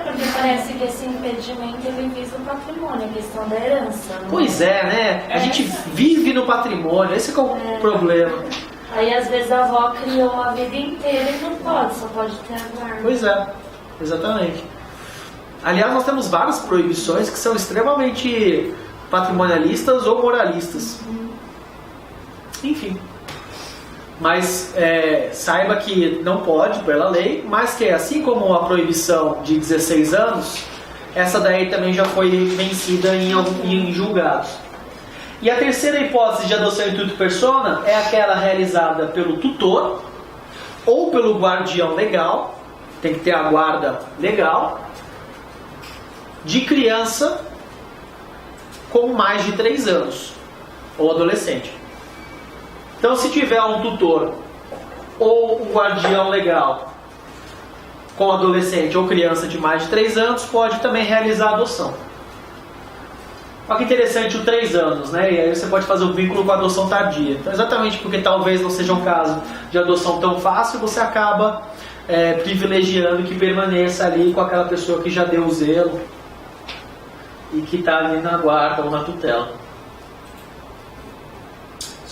Porque parece que esse impedimento ele visa o patrimônio, a questão da herança. Né? Pois é, né? A gente vive no patrimônio, esse é o problema. Aí às vezes a avó criou a vida inteira e não pode, só pode ter a guarda. Pois é, exatamente. Aliás, nós temos várias proibições que são extremamente patrimonialistas ou moralistas. Enfim. Mas saiba que não pode pela lei, mas que assim como a proibição de 16 anos, essa daí também já foi vencida em julgados. E a terceira hipótese de adoção in tuto persona é aquela realizada pelo tutor ou pelo guardião legal, tem que ter a guarda legal, de criança com mais de 3 anos, ou adolescente. Então, se tiver um tutor ou um guardião legal com adolescente ou criança de mais de 3 anos, pode também realizar a adoção. Olha que interessante o 3 anos, né? E aí você pode fazer o vínculo com a adoção tardia. Então, exatamente porque talvez não seja um caso de adoção tão fácil, você acaba privilegiando que permaneça ali com aquela pessoa que já deu o zelo e que está ali na guarda ou na tutela.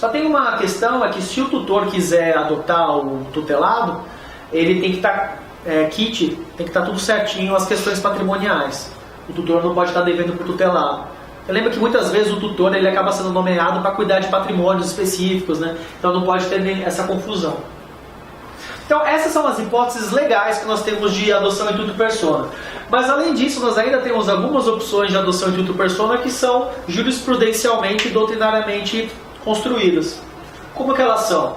Só tem uma questão, é que se o tutor quiser adotar o tutelado, ele tem que estar, tem que estar tudo certinho as questões patrimoniais. O tutor não pode estar devendo para o tutelado. Você lembra que muitas vezes o tutor ele acaba sendo nomeado para cuidar de patrimônios específicos, né? Então não pode ter essa confusão. Então essas são as hipóteses legais que nós temos de adoção in tutto persona. Mas além disso, nós ainda temos algumas opções de adoção in tutto persona que são jurisprudencialmente e doutrinariamente construídas. Como que elas são?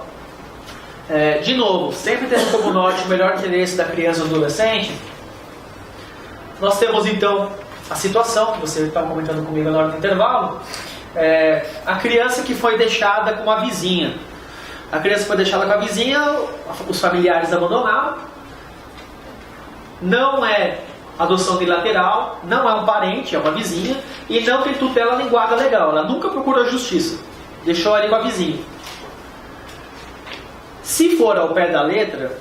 De novo, sempre tendo como norte o melhor interesse da criança ou adolescente. Nós temos então a situação que você estava comentando comigo na hora do intervalo. A criança que foi deixada com a vizinha. A criança foi deixada com a vizinha, os familiares abandonaram. Não é adoção bilateral, não é um parente, é uma vizinha. E não tem tutela nem guarda legal. Ela nunca procura a justiça. Deixou ali com a vizinha. Se for ao pé da letra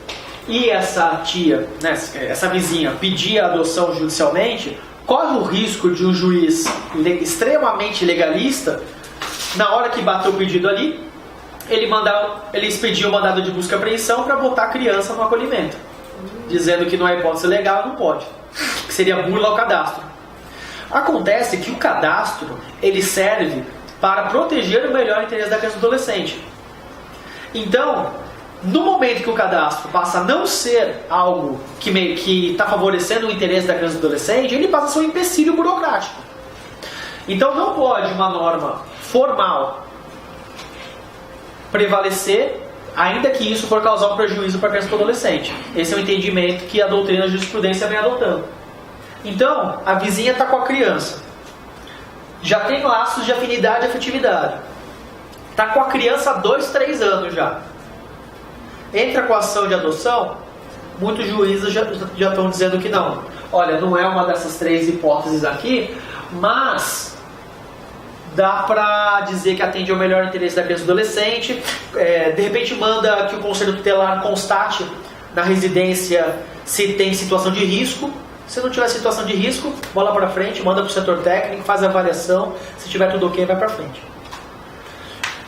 e essa tia, né, essa vizinha, pedir a adoção judicialmente, corre o risco de um juiz extremamente legalista, na hora que bateu o pedido ali, ele expedir o mandado de busca e apreensão para botar a criança no acolhimento, dizendo que não é hipótese legal, não pode, que seria burla ao cadastro. Acontece que o cadastro ele serve para proteger o melhor interesse da criança e do adolescente. Então, no momento que o cadastro passa a não ser algo que está favorecendo o interesse da criança e do adolescente, ele passa a ser um empecilho burocrático. Então não pode uma norma formal prevalecer, ainda que isso for causar um prejuízo para a criança e para o adolescente. Esse é o entendimento que a doutrina da jurisprudência vem adotando. Então, a vizinha está com a criança. Já tem laços de afinidade e afetividade. Está com a criança há 2, 3 anos já. Entra com a ação de adoção, muitos juízes já estão dizendo que não. Olha, não é uma dessas 3 hipóteses aqui, mas dá para dizer que atende ao melhor interesse da criança e do adolescente. De repente manda que o conselho tutelar constate na residência se tem situação de risco. Se não tiver situação de risco, bola para frente, manda para o setor técnico, faz a avaliação. Se tiver tudo ok, vai para frente.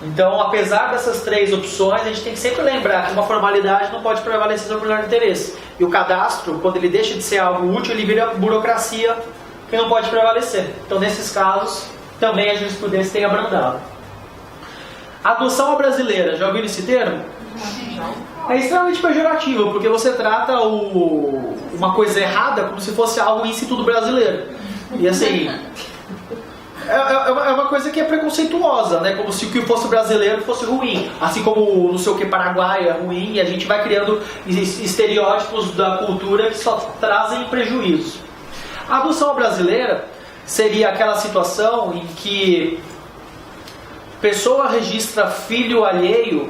Então, apesar dessas 3 opções, a gente tem que sempre lembrar que uma formalidade não pode prevalecer sobre o melhor interesse. E o cadastro, quando ele deixa de ser algo útil, ele vira burocracia que não pode prevalecer. Então, nesses casos, também a jurisprudência tem abrandado. Adoção à brasileira, já ouviram esse termo? É extremamente pejorativo, porque você trata uma coisa errada como se fosse algo instituto brasileiro. E assim, é uma coisa que é preconceituosa, né? Como se o que fosse brasileiro fosse ruim. Assim como não sei o que Paraguai é ruim, e a gente vai criando estereótipos da cultura que só trazem prejuízos. A adoção brasileira seria aquela situação em que pessoa registra filho alheio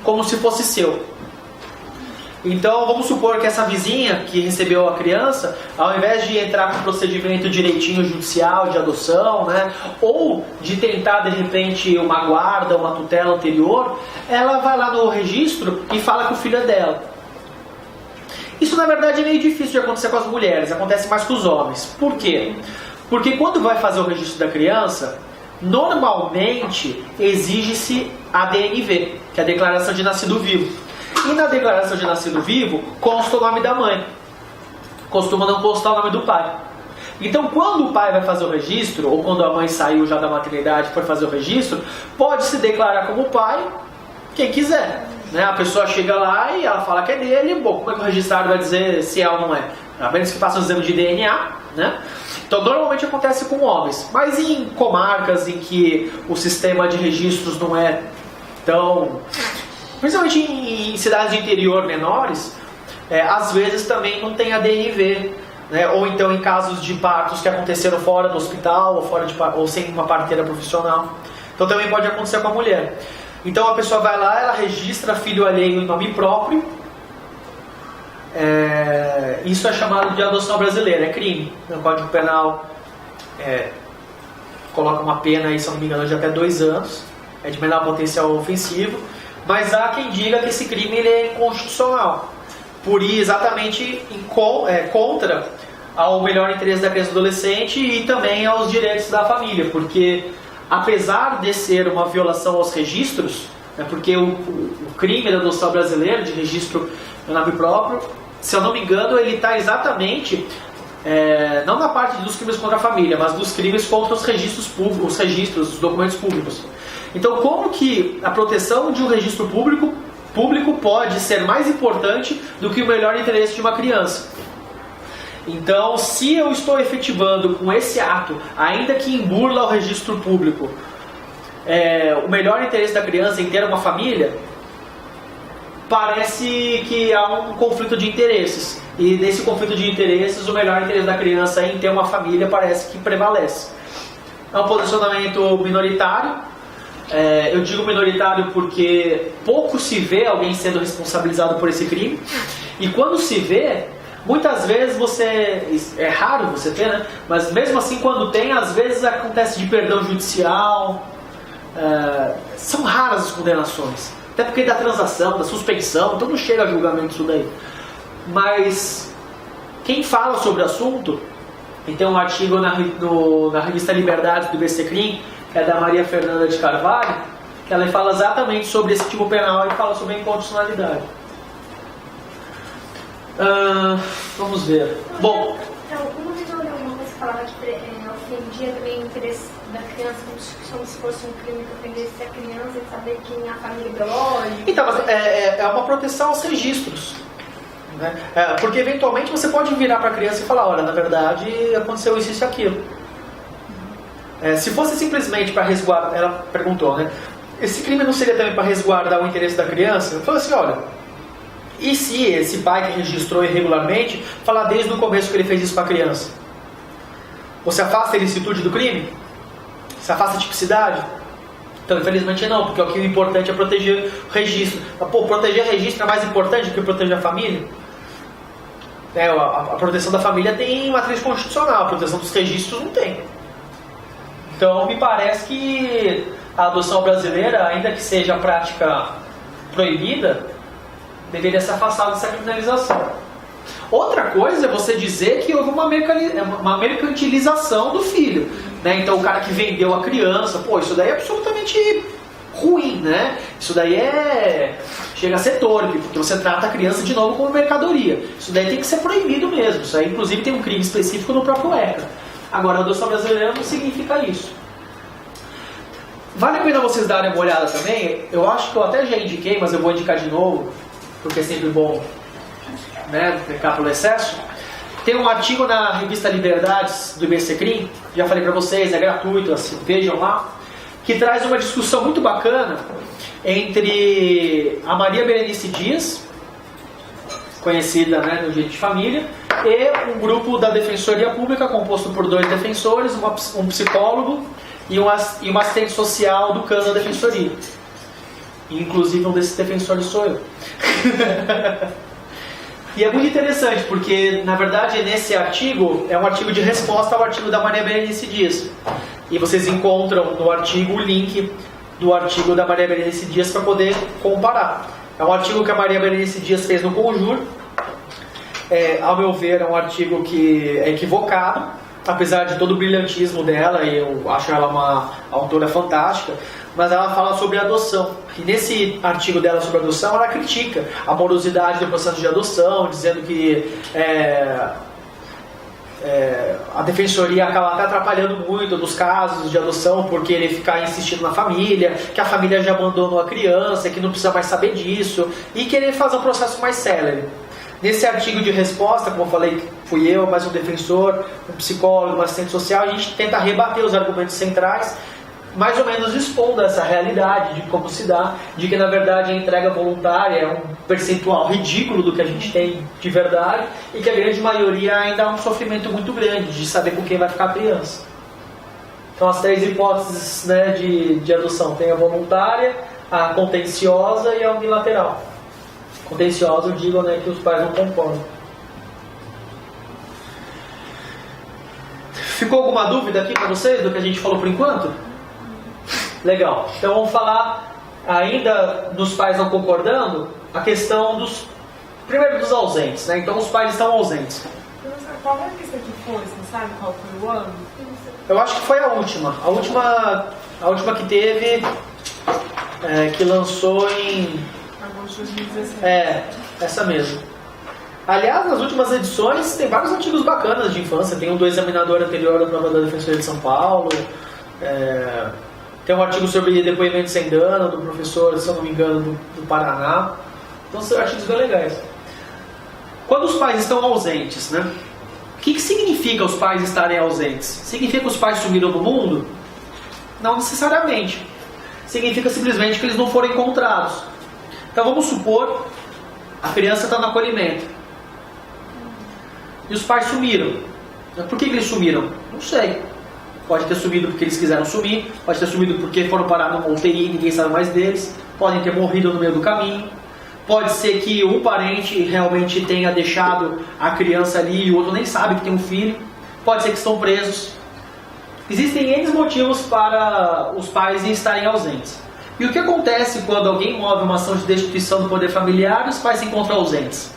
como se fosse seu. Então vamos supor que essa vizinha que recebeu a criança, ao invés de entrar com o procedimento direitinho judicial de adoção, né, ou de tentar de repente uma guarda, uma tutela anterior, ela vai lá no registro e fala que o filho é dela. Isso na verdade é meio difícil de acontecer com as mulheres, acontece mais com os homens. Por quê? Porque quando vai fazer o registro da criança, normalmente exige-se a DNV, que é a Declaração de Nascido Vivo. E na declaração de nascido vivo, consta o nome da mãe. Costuma não constar o nome do pai. Então, quando o pai vai fazer o registro, ou quando a mãe saiu já da maternidade e for fazer o registro, pode se declarar como pai quem quiser. Né? A pessoa chega lá e ela fala que é dele. Bom, como é que o registrado vai dizer se é ou não é? A menos que faça o exame de DNA, né? Então, normalmente acontece com homens. Mas em comarcas em que o sistema de registros não é tão... Principalmente em cidades de interior menores, às vezes também não tem a DNV, né? Ou então em casos de partos que aconteceram fora do hospital ou sem uma parteira profissional. Então também pode acontecer com a mulher. Então a pessoa vai lá, ela registra filho alheio em nome próprio. Isso é chamado de adoção brasileira, é crime. No Código Penal coloca uma pena aí, se não me engano, de até 2 anos. É de menor potencial ofensivo. Mas há quem diga que esse crime ele é inconstitucional, por ir exatamente contra ao melhor interesse da criança e do adolescente e também aos direitos da família, porque apesar de ser uma violação aos registros, né, porque o crime da adoção brasileiro, de registro no nome próprio, se eu não me engano, ele está exatamente, não na parte dos crimes contra a família, mas dos crimes contra os registros públicos, os documentos públicos. Então, como que a proteção de um registro público pode ser mais importante do que o melhor interesse de uma criança? Então, se eu estou efetivando com esse ato, ainda que em burla ao registro público, o melhor interesse da criança em ter uma família, parece que há um conflito de interesses. E nesse conflito de interesses, o melhor interesse da criança em ter uma família parece que prevalece. É um posicionamento minoritário. Eu digo minoritário porque pouco se vê alguém sendo responsabilizado por esse crime. E quando se vê, muitas vezes é raro você ter, né? Mas mesmo assim, quando tem, às vezes acontece de perdão judicial. São raras as condenações. Até porque da transação, da suspeição, então não chega a julgamento isso daí. Mas quem fala sobre o assunto, e tem um artigo na revista Liberdades do IBCCRIM, que é da Maria Fernanda de Carvalho, que ela fala exatamente sobre esse tipo penal e fala sobre a incondicionalidade. Vamos ver. Bom. Então, uma vez eu li uma coisa que falava que ofendia também o interesse da criança, como se fosse um crime que ofendesse a criança e saber quem é a família biológica. Então, mas é uma proteção aos registros. Né? Porque eventualmente você pode virar para a criança e falar, olha, na verdade aconteceu isso e aquilo. Se fosse simplesmente para resguardar, ela perguntou, né? Esse crime não seria também para resguardar o interesse da criança? Eu falei assim, olha, e se esse pai que registrou irregularmente falar desde o começo que ele fez isso com a criança? Você afasta a ilicitude do crime? Você afasta a tipicidade? Então, infelizmente não, porque o importante é proteger o registro. Pô, proteger o registro é mais importante do que proteger a família? A proteção da família tem matriz constitucional, a proteção dos registros não tem. Então, me parece que a adoção brasileira, ainda que seja a prática proibida, deveria se afastar dessa criminalização. Outra coisa é você dizer que houve uma mercantilização do filho. Né? Então, o cara que vendeu a criança, pô, isso daí é absolutamente ruim, né? Isso daí chega a ser torpe, porque você trata a criança de novo como mercadoria. Isso daí tem que ser proibido mesmo. Isso aí, inclusive, tem um crime específico no próprio ECA. Agora, a adoção brasileira não significa isso. Vale a pena vocês darem uma olhada também. Eu acho que eu até já indiquei, mas eu vou indicar de novo, porque é sempre bom, né, pecar pelo excesso. Tem um artigo na revista Liberdades do IBCCRIM, já falei para vocês, é gratuito, assim, vejam lá, que traz uma discussão muito bacana entre a Maria Berenice Dias, conhecida, né, no Direito de Família, e um grupo da Defensoria Pública, composto por 2 defensores, um psicólogo e uma assistente social do CAN da Defensoria. Inclusive um desses defensores sou eu. E é muito interessante, porque na verdade nesse artigo, é um artigo de resposta ao artigo da Maria Berenice Dias. E vocês encontram no artigo o link do artigo da Maria Berenice Dias para poder comparar. É um artigo que a Maria Berenice Dias fez no Conjur. Ao meu ver, é um artigo que é equivocado, apesar de todo o brilhantismo dela, e eu acho ela uma autora fantástica, mas ela fala sobre adoção. E nesse artigo dela sobre adoção, ela critica a morosidade do processo de adoção, dizendo que a defensoria acaba até atrapalhando muito nos casos de adoção por querer ficar insistindo na família, que a família já abandonou a criança, que não precisa mais saber disso, e querer fazer um processo mais célere. Nesse artigo de resposta, como eu falei, fui eu, mais um defensor, um psicólogo, um assistente social, a gente tenta rebater os argumentos centrais, mais ou menos expondo essa realidade de como se dá, de que na verdade a entrega voluntária é um percentual ridículo do que a gente tem de verdade e que a grande maioria ainda há um sofrimento muito grande de saber com quem vai ficar a criança. Então as 3 hipóteses, né, de adoção, tem a voluntária, a contenciosa e a unilateral. Contenciosa eu digo, né, que os pais não concordam. Ficou alguma dúvida aqui para vocês do que a gente falou por enquanto? Legal. Então vamos falar ainda dos pais não concordando, a questão primeiro dos ausentes, né? Então os pais estão ausentes. Qual é a lista que foi? Você sabe qual foi o ano? Eu acho que foi a última. A última A última que teve, que lançou em... Agosto de 2017. Essa mesmo. Aliás, nas últimas edições tem vários artigos bacanas de infância. Tem um do examinador anterior da prova da Defensoria de São Paulo. Tem um artigo sobre depoimento sem dano do professor, se eu não me engano, do Paraná. Então são artigos bem legais. Quando os pais estão ausentes, né? O que significa os pais estarem ausentes? Significa que os pais sumiram do mundo? Não necessariamente. Significa simplesmente que eles não foram encontrados. Então vamos supor, a criança está no acolhimento. E os pais sumiram. Por que eles sumiram? Não sei. Pode ter sumido porque eles quiseram sumir, pode ter sumido porque foram parar numa UTI, ninguém sabe mais deles, podem ter morrido no meio do caminho. Pode ser que um parente realmente tenha deixado a criança ali e o outro nem sabe que tem um filho. Pode ser que estão presos. Existem N motivos para os pais estarem ausentes. E o que acontece quando alguém move uma ação de destituição do poder familiar e os pais se encontram ausentes?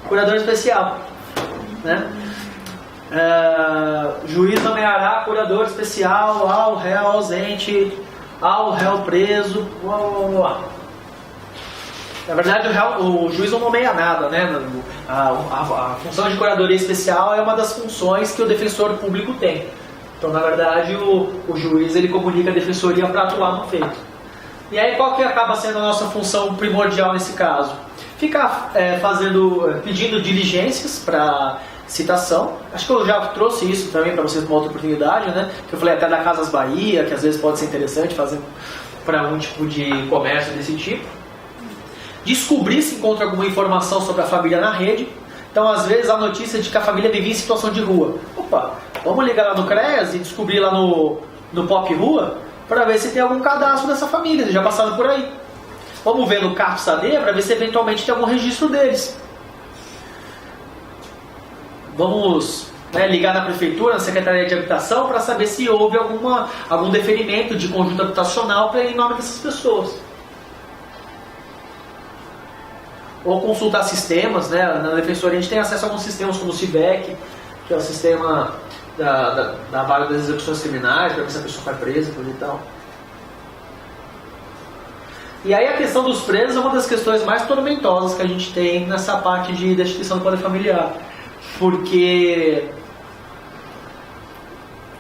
Curador especial, né? Juiz nomeará curador especial ao réu ausente, ao réu preso. Na verdade, o juiz não nomeia nada, né? A função de curadoria especial é uma das funções que o defensor público tem. Então, na verdade, o juiz ele comunica a defensoria para atuar no feito. E aí, qual que acaba sendo a nossa função primordial nesse caso? Ficar pedindo diligências para citação. Acho que eu já trouxe isso também para vocês numa outra oportunidade, né? Que eu falei até da Casas Bahia, que às vezes pode ser interessante fazer para um tipo de comércio desse tipo. Descobrir se encontra alguma informação sobre a família na rede. Então, às vezes, a notícia de que a família vivia em situação de rua. Opa, vamos ligar lá no CREAS e descobrir lá no POP Rua para ver se tem algum cadastro dessa família, se já passaram por aí. Vamos ver no CARPS-AD para ver se eventualmente tem algum registro deles. Vamos ligar na prefeitura, na Secretaria de Habitação, para saber se houve algum deferimento de conjunto habitacional em nome dessas pessoas. Ou consultar sistemas, né? Na Defensoria a gente tem acesso a alguns sistemas como o CIVEC, que é o sistema da vara das execuções criminais, para ver se a pessoa foi presa e tal. E aí a questão dos presos é uma das questões mais tormentosas que a gente tem nessa parte de destituição do poder familiar. Porque,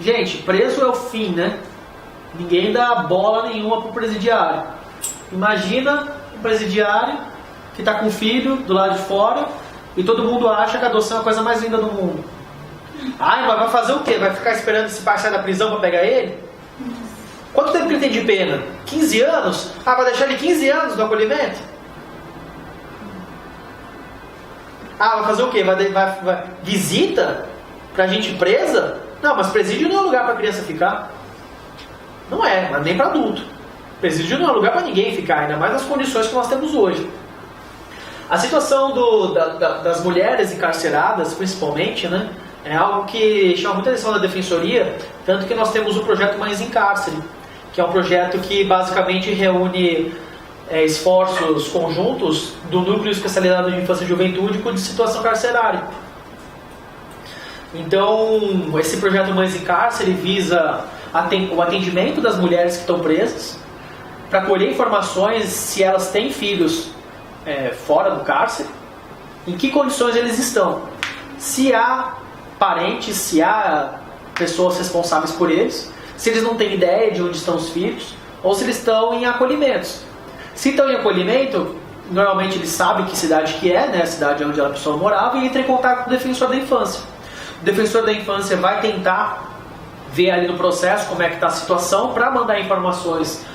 gente, preso é o fim, né? Ninguém dá bola nenhuma pro presidiário. Imagina um presidiário que está com o filho do lado de fora e todo mundo acha que a adoção é a coisa mais linda do mundo. Ai, mas vai fazer o quê? Vai ficar esperando esse pai sair da prisão para pegar ele? Quanto tempo que ele tem de pena? 15 anos? Ah, vai deixar ele 15 anos no acolhimento? Ah, vai fazer o quê? Vai visita pra gente presa? Não, mas presídio não é lugar pra criança ficar. Não é, mas nem pra adulto. Presídio não é lugar pra ninguém ficar, ainda mais nas condições que nós temos hoje. A situação das mulheres encarceradas, principalmente, né, é algo que chama muita atenção da Defensoria, tanto que nós temos o projeto Mães em Cárcere, que é um projeto que basicamente reúne esforços conjuntos do Núcleo Especializado de Infância e Juventude com de situação carcerária. Então, esse projeto Mães em Cárcere visa o atendimento das mulheres que estão presas, para colher informações se elas têm filhos fora do cárcere, em que condições eles estão, se há parentes, se há pessoas responsáveis por eles, se eles não têm ideia de onde estão os filhos, ou se eles estão em acolhimentos. Se estão em acolhimento, normalmente eles sabem que cidade que é, né, a cidade onde a pessoa morava, e entra em contato com o defensor da infância. O defensor da infância vai tentar ver ali no processo como é que está a situação, para mandar informações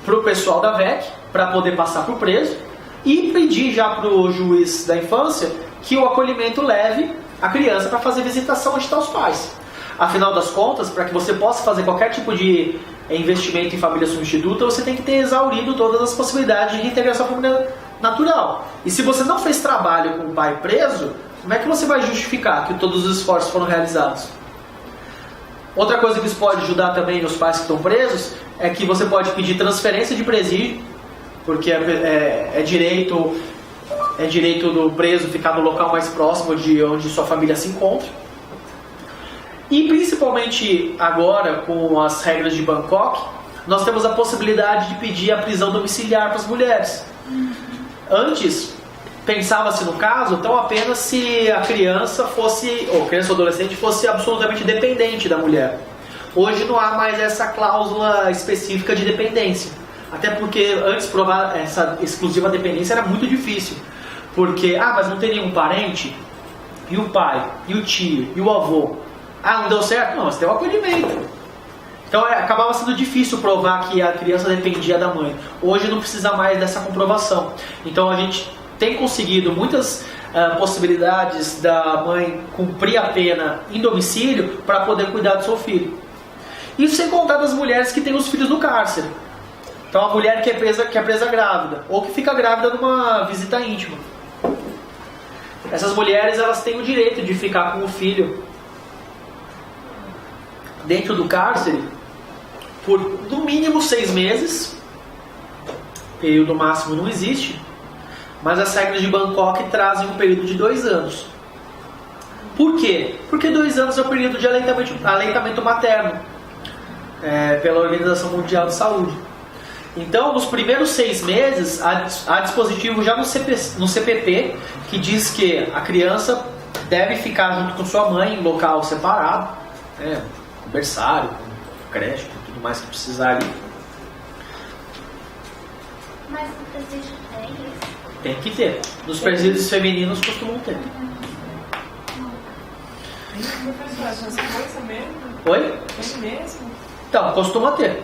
para o pessoal da VEC, para poder passar para o preso, e pedir já para o juiz da infância que o acolhimento leve a criança para fazer visitação onde estão os pais. Afinal das contas, para que você possa fazer qualquer tipo de investimento em família substituta, você tem que ter exaurido todas as possibilidades de reintegração à família natural. E se você não fez trabalho com o pai preso, como é que você vai justificar que todos os esforços foram realizados? Outra coisa que isso pode ajudar também os pais que estão presos é que você pode pedir transferência de presídio, porque é direito do preso ficar no local mais próximo de onde sua família se encontra. E principalmente agora, com as regras de Bangkok, nós temos a possibilidade de pedir a prisão domiciliar para as mulheres. Antes, pensava-se no caso tão apenas se a criança fosse, ou criança ou adolescente, fosse absolutamente dependente da mulher. Hoje não há mais essa cláusula específica de dependência. Até porque antes provar essa exclusiva dependência era muito difícil. Porque, mas não tem nenhum parente? E o pai? E o tio? E o avô? Não deu certo? Não, mas tem o acolhimento. Então acabava sendo difícil provar que a criança dependia da mãe. Hoje não precisa mais dessa comprovação. Então a gente tem conseguido muitas possibilidades da mãe cumprir a pena em domicílio para poder cuidar do seu filho. Isso sem contar das mulheres que têm os filhos no cárcere. Então a mulher que é presa grávida, ou que fica grávida numa visita íntima. Essas mulheres, elas têm o direito de ficar com o filho dentro do cárcere por no mínimo 6 meses. Período máximo não existe, mas as regras de Bangkok trazem um período de 2 anos. Por quê? Porque 2 anos é o período de aleitamento materno, pela Organização Mundial de Saúde. Então, nos primeiros 6 meses, há dispositivo já no CPP que diz que a criança deve ficar junto com sua mãe em local separado, com berçário, com creche, com tudo mais que precisar ali. Mas no presídio tem isso? Tem que ter. Nos presídios femininos costumam ter. Professor, você foi saber? Oi? Tem mesmo? Então, costuma ter.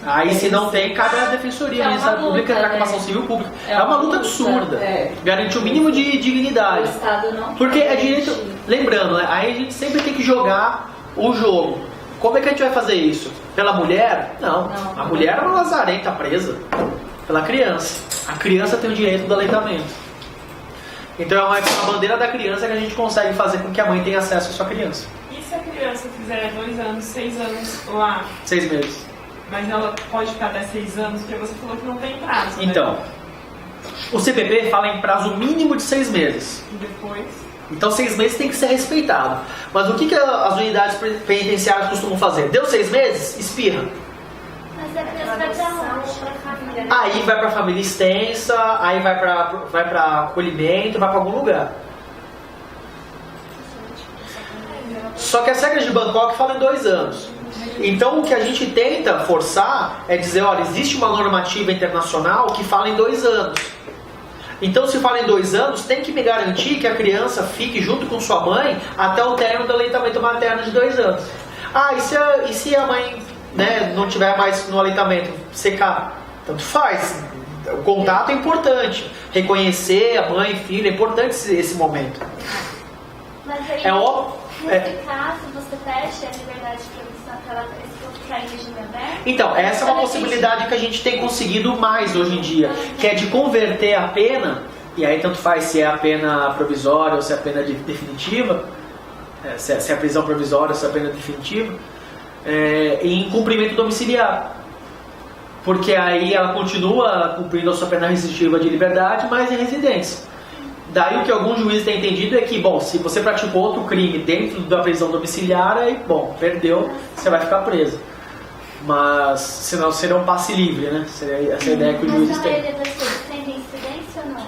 Aí, se não tem, cabe à Defensoria, Ministério Público e a Reclamação Civil Pública. É uma luta absurda. Garantir o mínimo de dignidade. O Estado não. Porque é direito. Lembrando, né? Aí a gente sempre tem que jogar o jogo. Como é que a gente vai fazer isso? Pela mulher? Não. A mulher é uma lazarenta presa. Pela criança. A criança tem o direito do aleitamento. Então é com a bandeira da criança que a gente consegue fazer com que a mãe tenha acesso à sua criança. E se a criança fizer 2 anos, 6 anos lá? 6 meses. Mas ela pode ficar até 6 anos, porque você falou que não tem prazo, né? Então, o CPP fala em prazo mínimo de 6 meses. E depois? Então 6 meses tem que ser respeitado. Mas o que as unidades penitenciárias costumam fazer? Deu 6 meses? Espirra. Mas a criança vai pra onde? Pra família, né? Aí vai pra família extensa, aí vai pra acolhimento, vai pra algum lugar. Só que as regras de Bangkok falam em 2 anos. Então o que a gente tenta forçar é dizer, olha, existe uma normativa internacional que fala em 2 anos. Então se fala em 2 anos, tem que me garantir que a criança fique junto com sua mãe até o término do aleitamento materno de 2 anos. E se a mãe, né, não tiver mais no aleitamento, secar? Tanto faz. O contato é importante. Reconhecer a mãe e filho, é importante esse momento. Mas aí, nesse caso, você fecha a liberdade de produção para ela ficar em regime aberto? Então, essa é uma possibilidade que a gente tem conseguido mais hoje em dia, que é de converter a pena, e aí tanto faz se é a pena provisória ou se é a pena definitiva, se é a prisão provisória ou se é a pena definitiva, em cumprimento domiciliar. Porque aí ela continua cumprindo a sua pena restritiva de liberdade, mas em residência. Daí o que alguns juízes têm entendido é que, bom, se você praticou outro crime dentro da prisão domiciliar, aí, bom, perdeu, você vai ficar preso. Mas, senão seria um passe livre, né? Seria essa ideia que os juízes têm. Mas a maioria das coisas tem incidência ou não?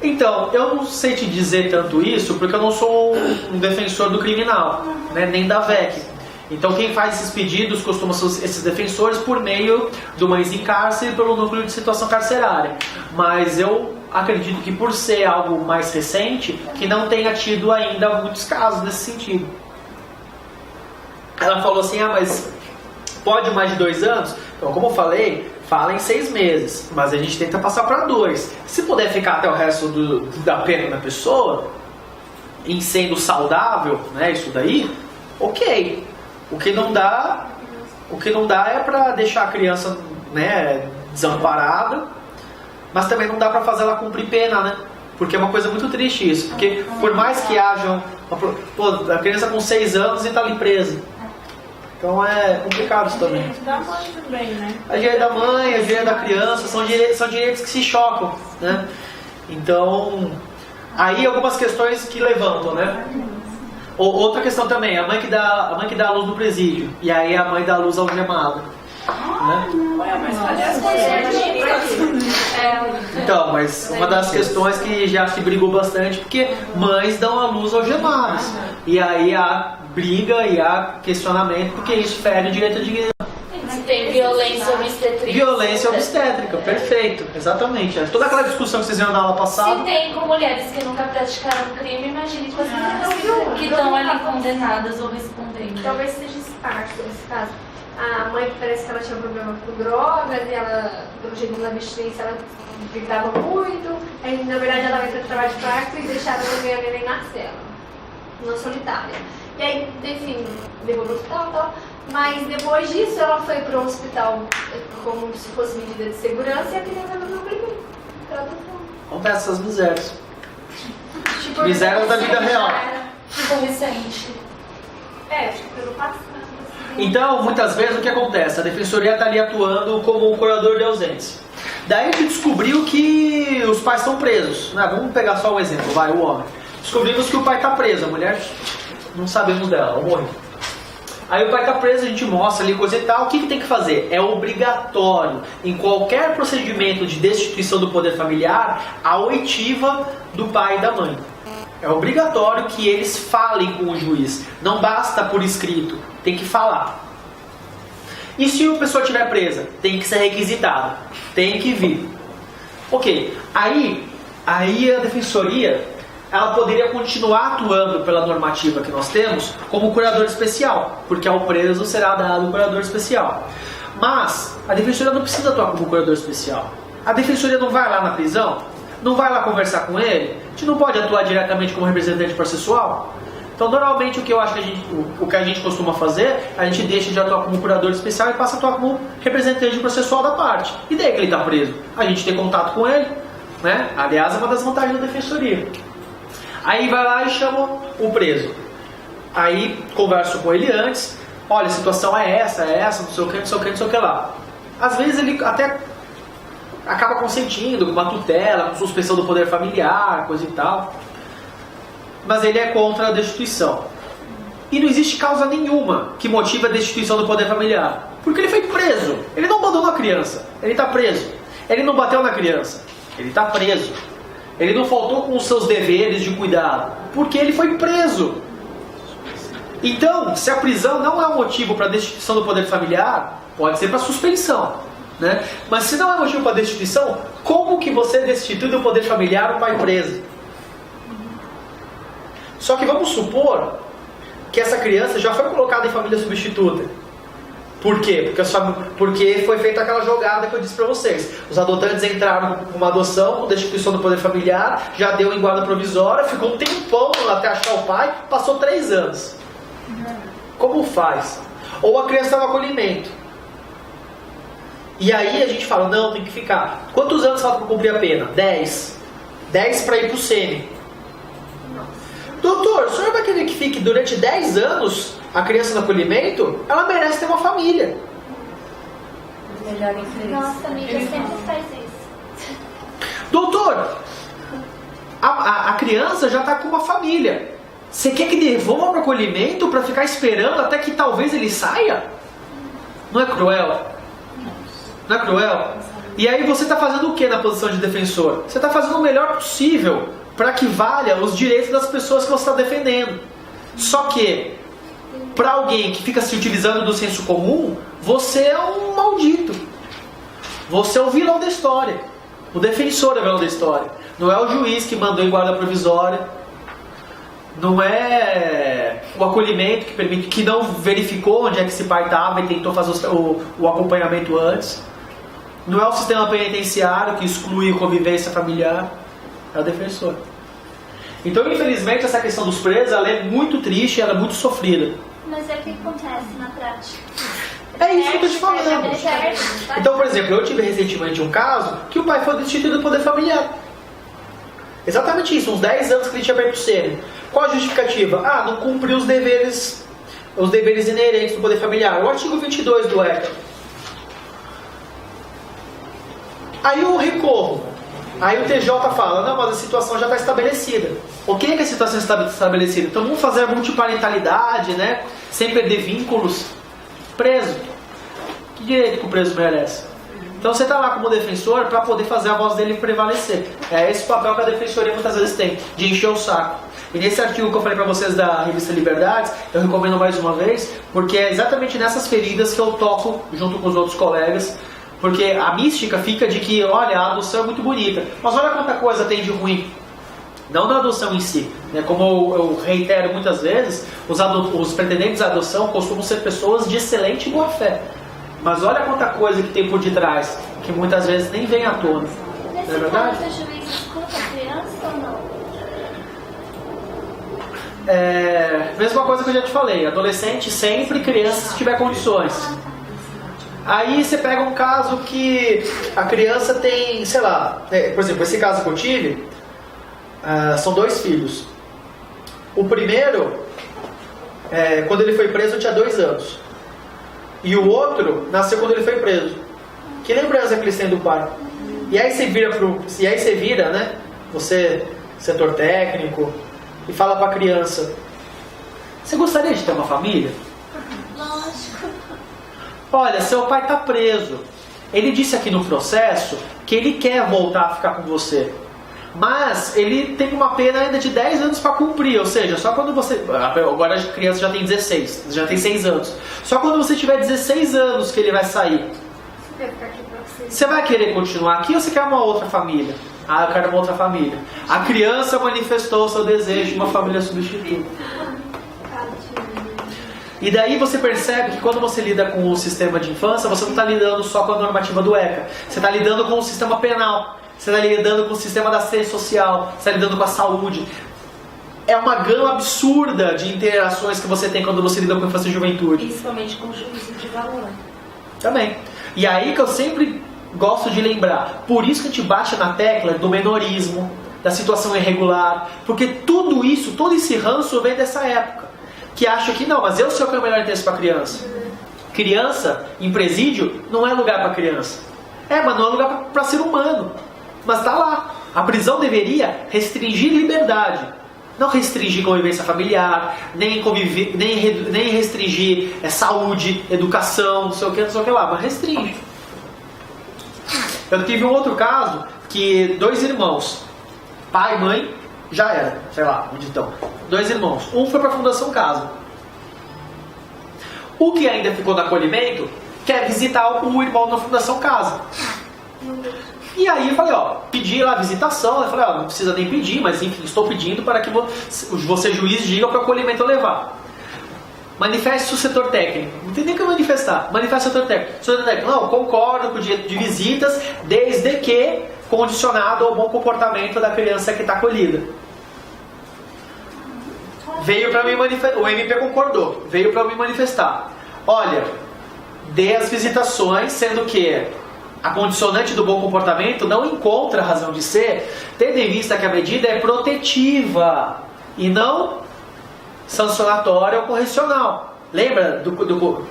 Então, eu não sei te dizer tanto isso, porque eu não sou um defensor do criminal, né? Nem da VEC. Então quem faz esses pedidos costuma ser esses defensores por meio do Mães em Cárcere pelo núcleo de situação carcerária. Mas eu acredito que por ser algo mais recente, que não tenha tido ainda muitos casos nesse sentido. Ela falou assim, mas pode mais de 2 anos? Então, como eu falei, fala em 6 meses, mas a gente tenta passar para 2. Se puder ficar até o resto da pena da pessoa, em sendo saudável, né, isso daí, ok. O que não dá é para deixar a criança, né, desamparada, mas também não dá para fazer ela cumprir pena, né? Porque é uma coisa muito triste isso. Porque por mais que hajam... Pô, a criança com 6 anos e está ali presa. Então é complicado isso também. Direito da mãe também, né? A direito da mãe, a direito da criança, são direitos que se chocam, né? Então, aí algumas questões que levantam, né? Outra questão também, a mãe que dá a luz no presídio, e aí a mãe dá a luz algemada. Né? Ué, mas cadê as coisas? Então, mas uma das questões que já se brigou bastante, porque mães dão a luz algemadas. E aí há briga e há questionamento, porque isso fere o direito de dignidade. Tem violência obstétrica. Violência obstétrica, perfeito, exatamente. Toda aquela discussão que vocês viram na aula passada. Se tem com mulheres que nunca praticaram crime, imagine com as meninas que estão ali condenadas ou respondendo. Talvez seja esparso nesse caso. A mãe que parece que ela tinha problema com drogas e ela, pelo jeito da abstinência, ela gritava muito. Aí, na verdade, ela vai ter trabalho de parto e deixaram a neném na cela, não solitária. E aí, enfim, levou no hospital e tal. Mas depois disso, ela foi para um hospital como se fosse medida de segurança e a criança não obrigou. Vamos ver essas misérias. Misérias da vida real. Ficou recente. Pelo passado. Então, muitas vezes, o que acontece? A defensoria está ali atuando como um curador de ausência. Daí a gente descobriu que os pais estão presos. Né? Vamos pegar só um exemplo, o homem. Descobrimos que o pai está preso, a mulher não sabemos dela, ela morreu. Aí o pai está preso, a gente mostra ali coisa e tal. O que tem que fazer? É obrigatório, em qualquer procedimento de destituição do poder familiar, a oitiva do pai e da mãe. É obrigatório que eles falem com o juiz. Não basta por escrito, tem que falar. E se a pessoa estiver presa? Tem que ser requisitada, tem que vir. Ok, aí a defensoria ela poderia continuar atuando pela normativa que nós temos como curador especial, porque ao preso será dado o curador especial. Mas a defensoria não precisa atuar como curador especial. A defensoria não vai lá na prisão, não vai lá conversar com ele, a gente não pode atuar diretamente como representante processual. Então, normalmente, o que a gente costuma fazer, a gente deixa de atuar como curador especial e passa a atuar como representante processual da parte. E daí que ele está preso? A gente tem contato com ele, né? Aliás, é uma das vantagens da defensoria. Aí vai lá e chama o preso. Aí converso com ele antes. Olha, a situação é essa, não sei o que, não sei o que, não sei o que lá. Às vezes ele até acaba consentindo com uma tutela, com suspensão do poder familiar, coisa e tal. Mas ele é contra a destituição. E não existe causa nenhuma que motive a destituição do poder familiar. Porque ele foi preso. Ele não abandonou a criança. Ele está preso. Ele não bateu na criança. Ele está preso. Ele não faltou com os seus deveres de cuidado, porque ele foi preso. Então, se a prisão não é um motivo para a destituição do poder familiar, pode ser para suspensão, né? Mas se não é motivo para destituição, como que você destitui do poder familiar um pai preso? Só que vamos supor que essa criança já foi colocada em família substituta. Por quê? Porque foi feita aquela jogada que eu disse para vocês. Os adotantes entraram com uma adoção, com destituição do poder familiar, já deu em guarda provisória, ficou um tempão até achar o pai, passou 3 anos. Como faz? Ou a criança está no acolhimento. E aí a gente fala, não, tem que ficar. Quantos anos falta para cumprir a pena? 10. 10 para ir para o sêmi. Doutor, o senhor vai querer que fique durante 10 anos a criança no acolhimento? Ela merece ter uma família. Melhor em Nossa amiga sempre faz isso. Doutor, a criança já está com uma família. Você quer que devolva para o acolhimento para ficar esperando até que talvez ele saia? Não é cruel? Não é cruel? E aí você está fazendo o que na posição de defensor? Você está fazendo o melhor possível para que valha os direitos das pessoas que você está defendendo. Só que, para alguém que fica se utilizando do senso comum, você é um maldito. Você é o vilão da história. O defensor é o vilão da história. Não é o juiz que mandou em guarda provisória. Não é o acolhimento que não verificou onde é que esse pai estava e tentou fazer o acompanhamento antes. Não é o sistema penitenciário que exclui a convivência familiar. É o defensor. Então, infelizmente, essa questão dos presos ela é muito triste, ela é muito sofrida. Mas é o que acontece na prática. É isso que eu estou te falando. Então, por exemplo, eu tive recentemente um caso que o pai foi destituído do poder familiar. Exatamente isso, uns 10 anos que ele tinha feito sênior. Qual a justificativa? Não cumpriu os deveres inerentes do poder familiar. O artigo 22 do ECA. Aí eu recorro. Aí o TJ fala, não, mas a situação já está estabelecida. O que é que a situação está estabelecida? Então vamos fazer a multiparentalidade, né? Sem perder vínculos. Preso. Que direito que o preso merece? Então você está lá como defensor para poder fazer a voz dele prevalecer. É esse o papel que a defensoria muitas vezes tem, de encher o saco. E nesse artigo que eu falei para vocês da revista Liberdades, eu recomendo mais uma vez, porque é exatamente nessas feridas que eu toco junto com os outros colegas. Porque a mística fica de que, olha, a adoção é muito bonita, mas olha quanta coisa tem de ruim. Não na adoção em si, né? Como eu reitero muitas vezes, os pretendentes à adoção costumam ser pessoas de excelente boa fé. Mas olha quanta coisa que tem por detrás, que muitas vezes nem vem à tona. Não é verdade? Nesse caso, o juiz escuta a criança ou não? Mesma coisa que eu já te falei, adolescente sempre, criança se tiver condições. Aí você pega um caso que a criança tem, sei lá, por exemplo, esse caso que eu tive, são 2 filhos. O primeiro, quando ele foi preso, tinha 2 anos. E o outro nasceu quando ele foi preso. Que lembrança que eles têm do pai? E aí você vira, né? Você, setor técnico, e fala pra criança: você gostaria de ter uma família? Lógico. Olha, seu pai está preso. Ele disse aqui no processo que ele quer voltar a ficar com você. Mas ele tem uma pena ainda de 10 anos para cumprir. Ou seja, só quando você... Agora a criança já tem 16, já tem 6 anos. Só quando você tiver 16 anos que ele vai sair. Você vai querer continuar aqui ou você quer uma outra família? Ah, eu quero uma outra família. A criança manifestou o seu desejo de uma família substituta. E daí você percebe que quando você lida com o sistema de infância, você não está lidando só com a normativa do ECA. Você está lidando com o sistema penal. Você está lidando com o sistema da assistência social. Você está lidando com a saúde. É uma gama absurda de interações que você tem quando você lida com infância e juventude. Principalmente com o juízo de valor. Também. E aí que eu sempre gosto de lembrar. Por isso que a gente bate na tecla do menorismo, da situação irregular. Porque tudo isso, todo esse ranço vem dessa época. Que acha que não, mas eu sei o que é o melhor interesse para a criança. Criança em presídio não é lugar para criança. Mas não é lugar para ser humano. Mas está lá. A prisão deveria restringir liberdade. Não restringir convivência familiar, nem restringir saúde, educação, não sei o que lá, mas restringe. Eu tive um outro caso que 2 irmãos, pai e mãe, já era, sei lá, onde estão. 2 irmãos. Um foi para a Fundação Casa. O que ainda ficou no acolhimento quer visitar o irmão na Fundação Casa. E aí eu falei, pedi lá a visitação. Eu falei, não precisa nem pedir, mas enfim, estou pedindo para que você juiz, diga para o acolhimento levar. Manifeste o setor técnico. Não tem nem que manifestar. Manifeste o setor técnico. O setor técnico, não, concordo com o direito de visitas, desde que condicionado ao bom comportamento da criança que está acolhida. Veio para mim manifestar, o MP concordou, veio para me manifestar. Olha, dê as visitações, sendo que a condicionante do bom comportamento não encontra razão de ser, tendo em vista que a medida é protetiva e não sancionatória ou correcional. Lembra do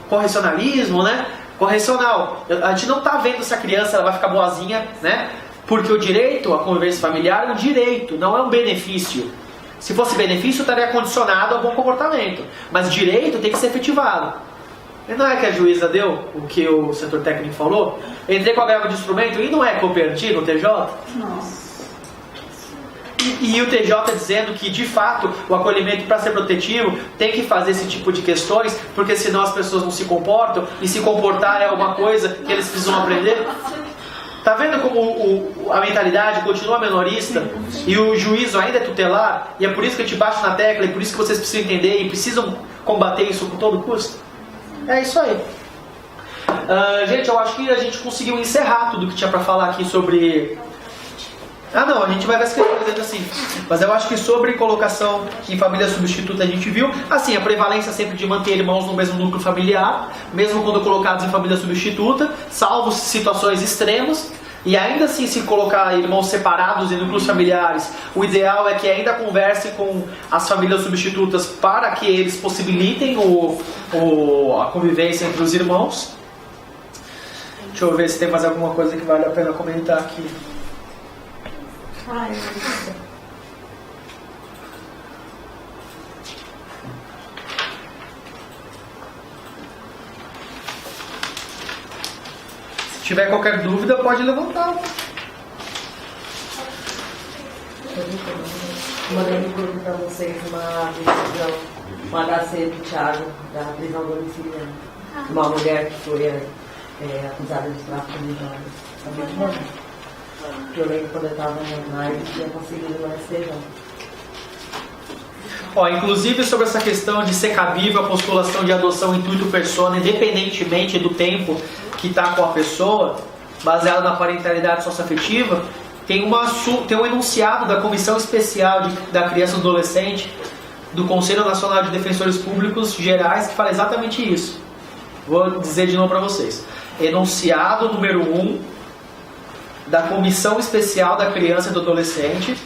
correcionalismo, né? Correcional. A gente não está vendo se a criança ela vai ficar boazinha, né? Porque o direito à convivência familiar é um direito, não é um benefício. Se fosse benefício, estaria condicionado ao bom comportamento. Mas direito tem que ser efetivado. E não é que a juíza deu o que o setor técnico falou? Eu entrei com a grava de instrumento e não é cooperativa no TJ? Nossa. E o TJ dizendo que, de fato, o acolhimento, para ser protetivo, tem que fazer esse tipo de questões, porque senão as pessoas não se comportam, e se comportar é alguma coisa que eles precisam aprender. Tá vendo como a mentalidade continua menorista e o juízo ainda é tutelar? E é por isso que a gente bate na tecla, e por isso que vocês precisam entender e precisam combater isso com todo custo? É isso aí. Gente, eu acho que a gente conseguiu encerrar tudo que tinha para falar aqui sobre... não, a gente vai ver as questões ainda assim. Mas eu acho que sobre colocação em família substituta a gente viu, assim, a prevalência sempre de manter irmãos no mesmo núcleo familiar, mesmo quando colocados em família substituta, salvo situações extremas. E ainda assim, se colocar irmãos separados em núcleos familiares, o ideal é que ainda converse com as famílias substitutas para que eles possibilitem a convivência entre os irmãos. Deixa eu ver se tem mais alguma coisa que vale a pena comentar aqui. Se tiver qualquer dúvida, pode levantar. Mandei no grupo para vocês uma decisão, uma da C do Thiago, da prisão domiciliar. Uma mulher que foi acusada de tráfico de drogas. Tá muito bom. Que eu lembro quando eu estava na live e tinha conseguido no STJ. Inclusive sobre essa questão de ser cabível a postulação de adoção intuito persona, independentemente do tempo que está com a pessoa, baseado na parentalidade socioafetiva, tem um enunciado da Comissão Especial da Criança e do Adolescente do Conselho Nacional de Defensores Públicos Gerais que fala exatamente isso. Vou dizer de novo para vocês. Enunciado número 1 da Comissão Especial da Criança e do Adolescente.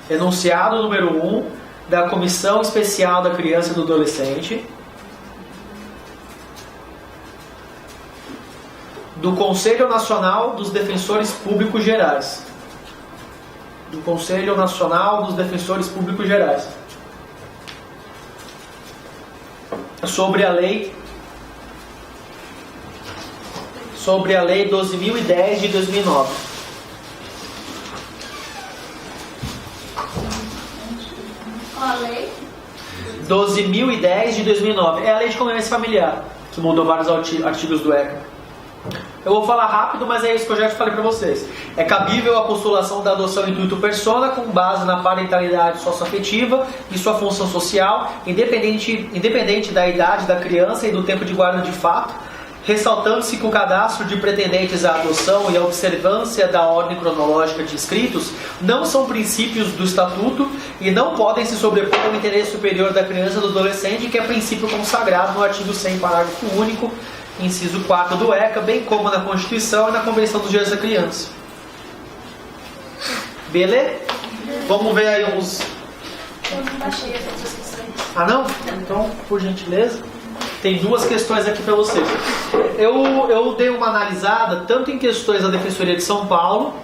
Enunciado número 1 da Comissão Especial da Criança e do Adolescente do Conselho Nacional dos Defensores Públicos Gerais. Do Conselho Nacional dos Defensores Públicos Gerais. Sobre a lei 12.010 de 2009. Qual a lei? 12.010 de 2009. É a lei de convivência familiar, que mudou vários artigos do ECA. Eu vou falar rápido, mas é isso que eu já falei para vocês. É cabível a postulação da adoção intuito persona com base na parentalidade socioafetiva e sua função social, independente da idade da criança e do tempo de guarda de fato, ressaltando-se que o cadastro de pretendentes à adoção e a observância da ordem cronológica de inscritos não são princípios do Estatuto e não podem se sobrepor ao interesse superior da criança e do adolescente, que é princípio consagrado no artigo 100, parágrafo único, inciso 4 do ECA, bem como na Constituição e na Convenção dos Direitos da Criança. Beleza? Vamos ver aí uns... Eu não baixei as outras questões. Ah, não? Então, por gentileza. Tem duas questões aqui para vocês. Eu dei uma analisada tanto em questões da Defensoria de São Paulo,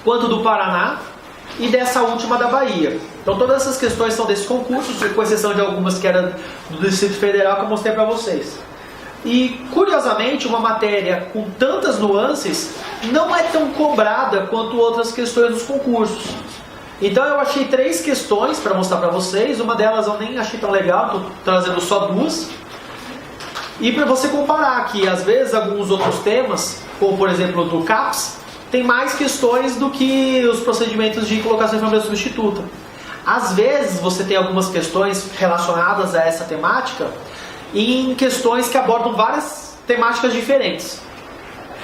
quanto do Paraná, e dessa última da Bahia. Então todas essas questões são desses concursos, com exceção de algumas que eram do Distrito Federal, que eu mostrei para vocês. E, curiosamente, uma matéria com tantas nuances não é tão cobrada quanto outras questões dos concursos. Então eu achei 3 questões para mostrar para vocês. Uma delas eu nem achei tão legal, estou trazendo só 2. E para você comparar que, às vezes, alguns outros temas, como por exemplo do CAPS, tem mais questões do que os procedimentos de colocação em família substituta. Às vezes você tem algumas questões relacionadas a essa temática em questões que abordam várias temáticas diferentes.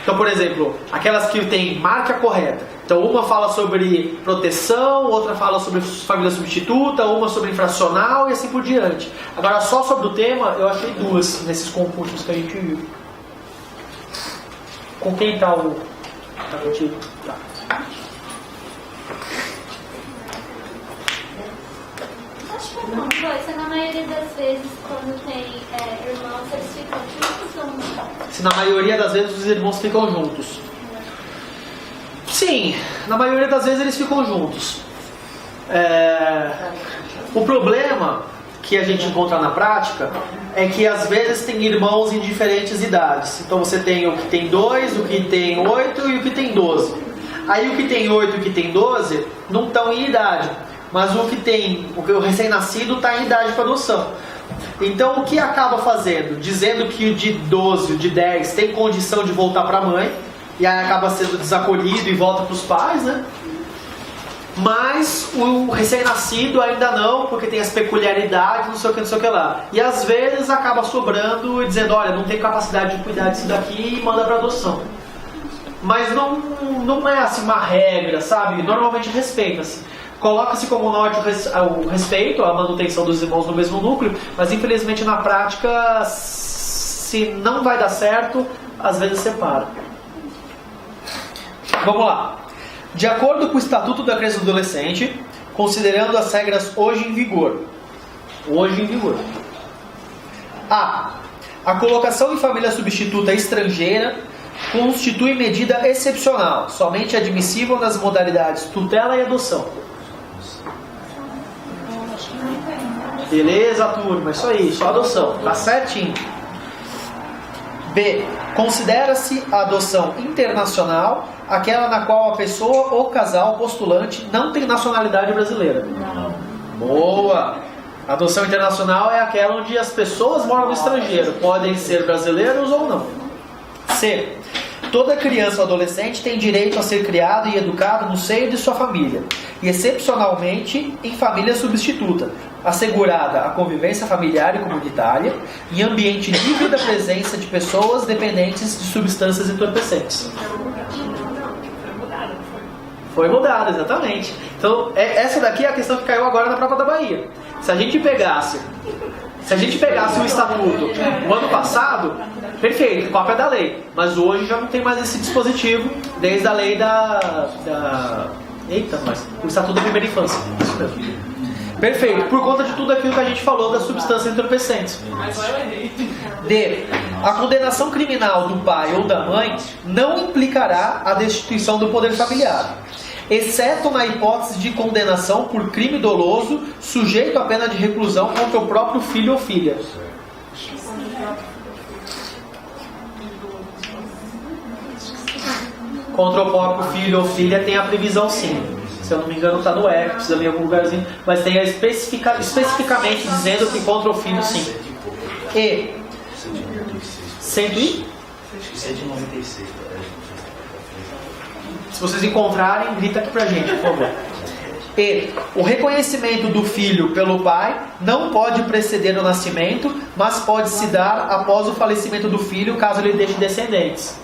Então, por exemplo, aquelas que tem marca correta. Então, uma fala sobre proteção, outra fala sobre família substituta, uma sobre infracional e assim por diante. Agora, só sobre o tema, eu achei 2 nesses concursos que a gente viu. Com quem está o... Tá. Acho que não, Joyce, na maioria das vezes, quando tem irmãos, eles ficam juntos ou não? Se na maioria das vezes os irmãos ficam juntos. Sim, na maioria das vezes eles ficam juntos. O problema que a gente encontra na prática é que às vezes tem irmãos em diferentes idades. Então você tem o que tem 2, o que tem 8 e o que tem 12. Aí o que tem 8 e o que tem 12 não estão em idade, mas o recém-nascido está em idade para adoção. Então o que acaba fazendo? Dizendo que o de 12, o de 10 tem condição de voltar para a mãe, e aí acaba sendo desacolhido e volta para os pais, né? Mas o recém-nascido ainda não, porque tem as peculiaridades, não sei o que lá. E às vezes acaba sobrando e dizendo, olha, não tenho capacidade de cuidar disso daqui e manda para adoção. Mas não é assim uma regra, sabe? Normalmente respeita-se. Coloca-se como norte o respeito, a manutenção dos irmãos no mesmo núcleo, mas infelizmente na prática, se não vai dar certo, às vezes separa. Vamos lá. De acordo com o Estatuto da Criança e do Adolescente, considerando as regras hoje em vigor. A colocação em família substituta estrangeira constitui medida excepcional, somente admissível nas modalidades tutela e adoção. Beleza, turma, isso aí, só adoção, tá certinho. B. Considera-se a adoção internacional aquela na qual a pessoa ou casal postulante não tem nacionalidade brasileira. Não. Boa! A adoção internacional é aquela onde as pessoas moram no estrangeiro, podem ser brasileiros ou não. C. Toda criança ou adolescente tem direito a ser criado e educado no seio de sua família, e excepcionalmente em família substituta, assegurada a convivência familiar e comunitária, em ambiente livre da presença de pessoas dependentes de substâncias entorpecentes. Foi mudada, exatamente. Então, essa daqui é a questão que caiu agora na prova da Bahia. Se a gente pegasse o estatuto o ano passado, perfeito, cópia da lei. Mas hoje já não tem mais esse dispositivo, desde a lei o estatuto da primeira infância. Isso mesmo. Perfeito, por conta de tudo aquilo que a gente falou das substâncias entorpecentes. D. A condenação criminal do pai ou da mãe não implicará a destituição do poder familiar, exceto na hipótese de condenação por crime doloso sujeito à pena de reclusão contra o próprio filho ou filha. Contra o próprio filho ou filha tem a previsão sim. Se eu não me engano está no ECA, precisa ler em algum lugarzinho, mas tem especificamente dizendo que contra o filho sim. E 196. Se vocês encontrarem, grita aqui pra gente, por favor. E o reconhecimento do filho pelo pai não pode preceder o nascimento, mas pode se dar após o falecimento do filho, caso ele deixe descendentes.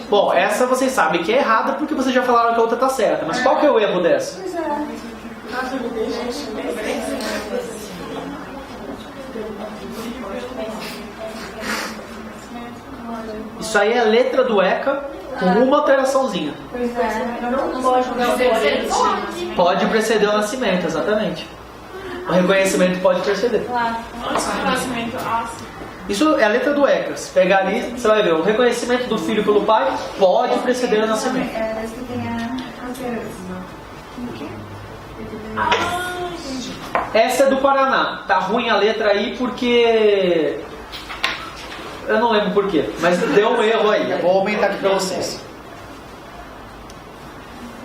Bom, essa vocês sabem que é errada porque vocês já falaram que a outra está certa. Mas qual que é o erro dessa? Isso aí é a letra do ECA com uma alteraçãozinha. Pode preceder o nascimento, exatamente. O reconhecimento pode preceder. Antes do nascimento, Isso é a letra do ECA. Se pegar ali, você vai ver. O reconhecimento do filho pelo pai pode preceder o nascimento. Essa é do Paraná. Tá ruim a letra aí porque... eu não lembro por quê, mas deu um erro aí. Eu vou aumentar aqui para vocês.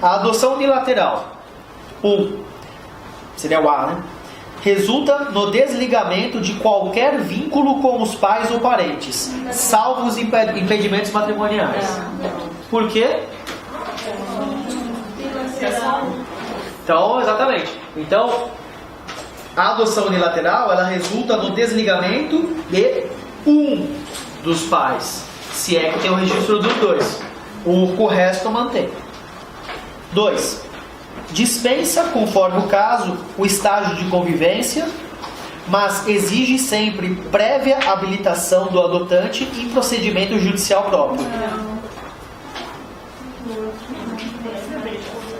A adoção unilateral. Seria o A, né? Resulta no desligamento de qualquer vínculo com os pais ou parentes, salvo os impedimentos matrimoniais. Por quê? Então, exatamente. Então, a adoção unilateral, ela resulta no desligamento de um dos pais, se é que tem o registro dos dois. O resto mantém. 2. Dispensa, conforme o caso, o estágio de convivência, mas exige sempre prévia habilitação do adotante em procedimento judicial próprio.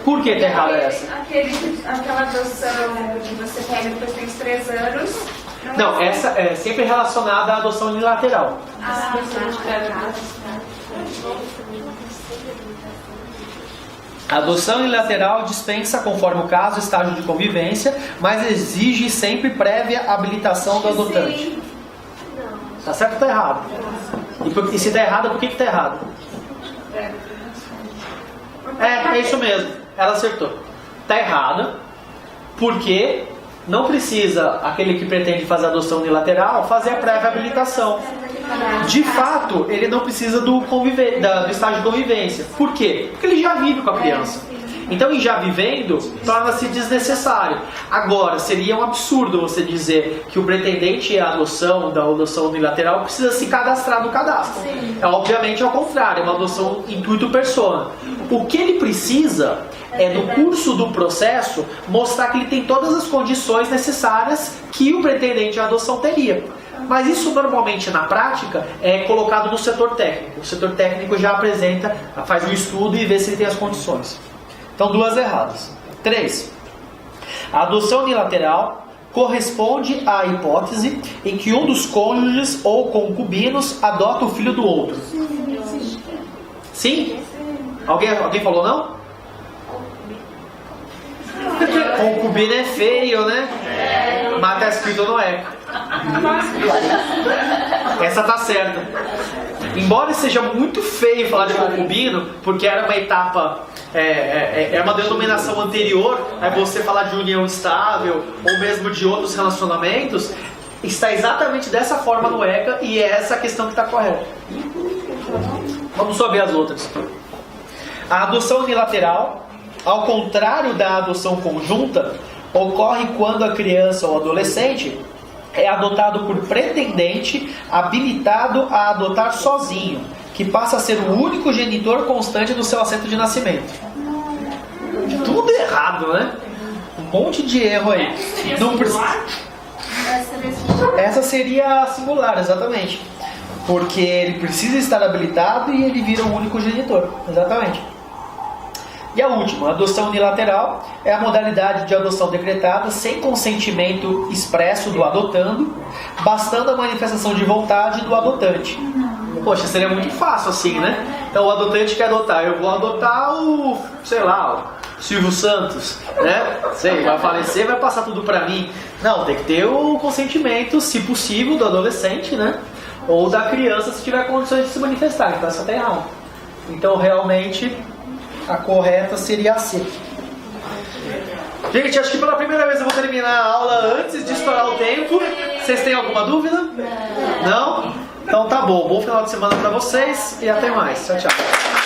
Por que está errada essa? Aquela adoção que você pega depois tem 3 anos. Não, essa é sempre relacionada à adoção unilateral. A adoção unilateral dispensa, conforme o caso, estágio de convivência, mas exige sempre prévia habilitação do adotante. Tá certo ou tá errado? E se tá errado, por que tá errado? É isso mesmo. Ela acertou. Tá errada porque não precisa aquele que pretende fazer a adoção unilateral fazer a prévia habilitação. De fato, ele não precisa do estágio de convivência. Por quê? Porque ele já vive com a criança. Então, em já vivendo, torna-se desnecessário. Agora, seria um absurdo você dizer que o pretendente à adoção, da adoção unilateral, precisa se cadastrar no cadastro. Obviamente, ao contrário, é uma adoção intuito persona. O que ele precisa é, no curso do processo, mostrar que ele tem todas as condições necessárias que o pretendente à adoção teria. Mas isso normalmente na prática é colocado no setor técnico. O setor técnico já apresenta, faz um estudo e vê se ele tem as condições. Então, 2 erradas. 3. A adoção unilateral corresponde à hipótese em que um dos cônjuges ou concubinos adota o filho do outro. Sim? Alguém falou não? Concubino é feio, né? Mas tá escrito no ECA. Essa tá certa. Embora seja muito feio falar de concubino, porque era uma etapa, é uma denominação anterior a você falar de união estável ou mesmo de outros relacionamentos, está exatamente dessa forma no ECA e é essa a questão que está correta. Vamos só ver as outras. A adoção unilateral, ao contrário da adoção conjunta, ocorre quando a criança ou adolescente é adotado por pretendente habilitado a adotar sozinho, que passa a ser o único genitor constante do seu assento de nascimento. Tudo errado, né? Um monte de erro aí. Não precisa... Essa seria a singular, exatamente. Porque ele precisa estar habilitado e ele vira o único genitor. Exatamente. E a última, a adoção unilateral, é a modalidade de adoção decretada sem consentimento expresso do adotando, bastando a manifestação de vontade do adotante. Poxa, seria muito fácil assim, né? Então o adotante quer adotar, eu vou adotar o, sei lá, o Silvio Santos, né? Sei, vai falecer, vai passar tudo pra mim. Não, tem que ter o consentimento, se possível, do adolescente, né? Ou da criança, se tiver condições de se manifestar. Então essa tá errada. Então realmente a correta seria a C. Gente, acho que pela primeira vez eu vou terminar a aula antes de estourar o tempo. Vocês têm alguma dúvida? Não? Então tá bom. Bom final de semana pra vocês e até mais. Tchau, tchau.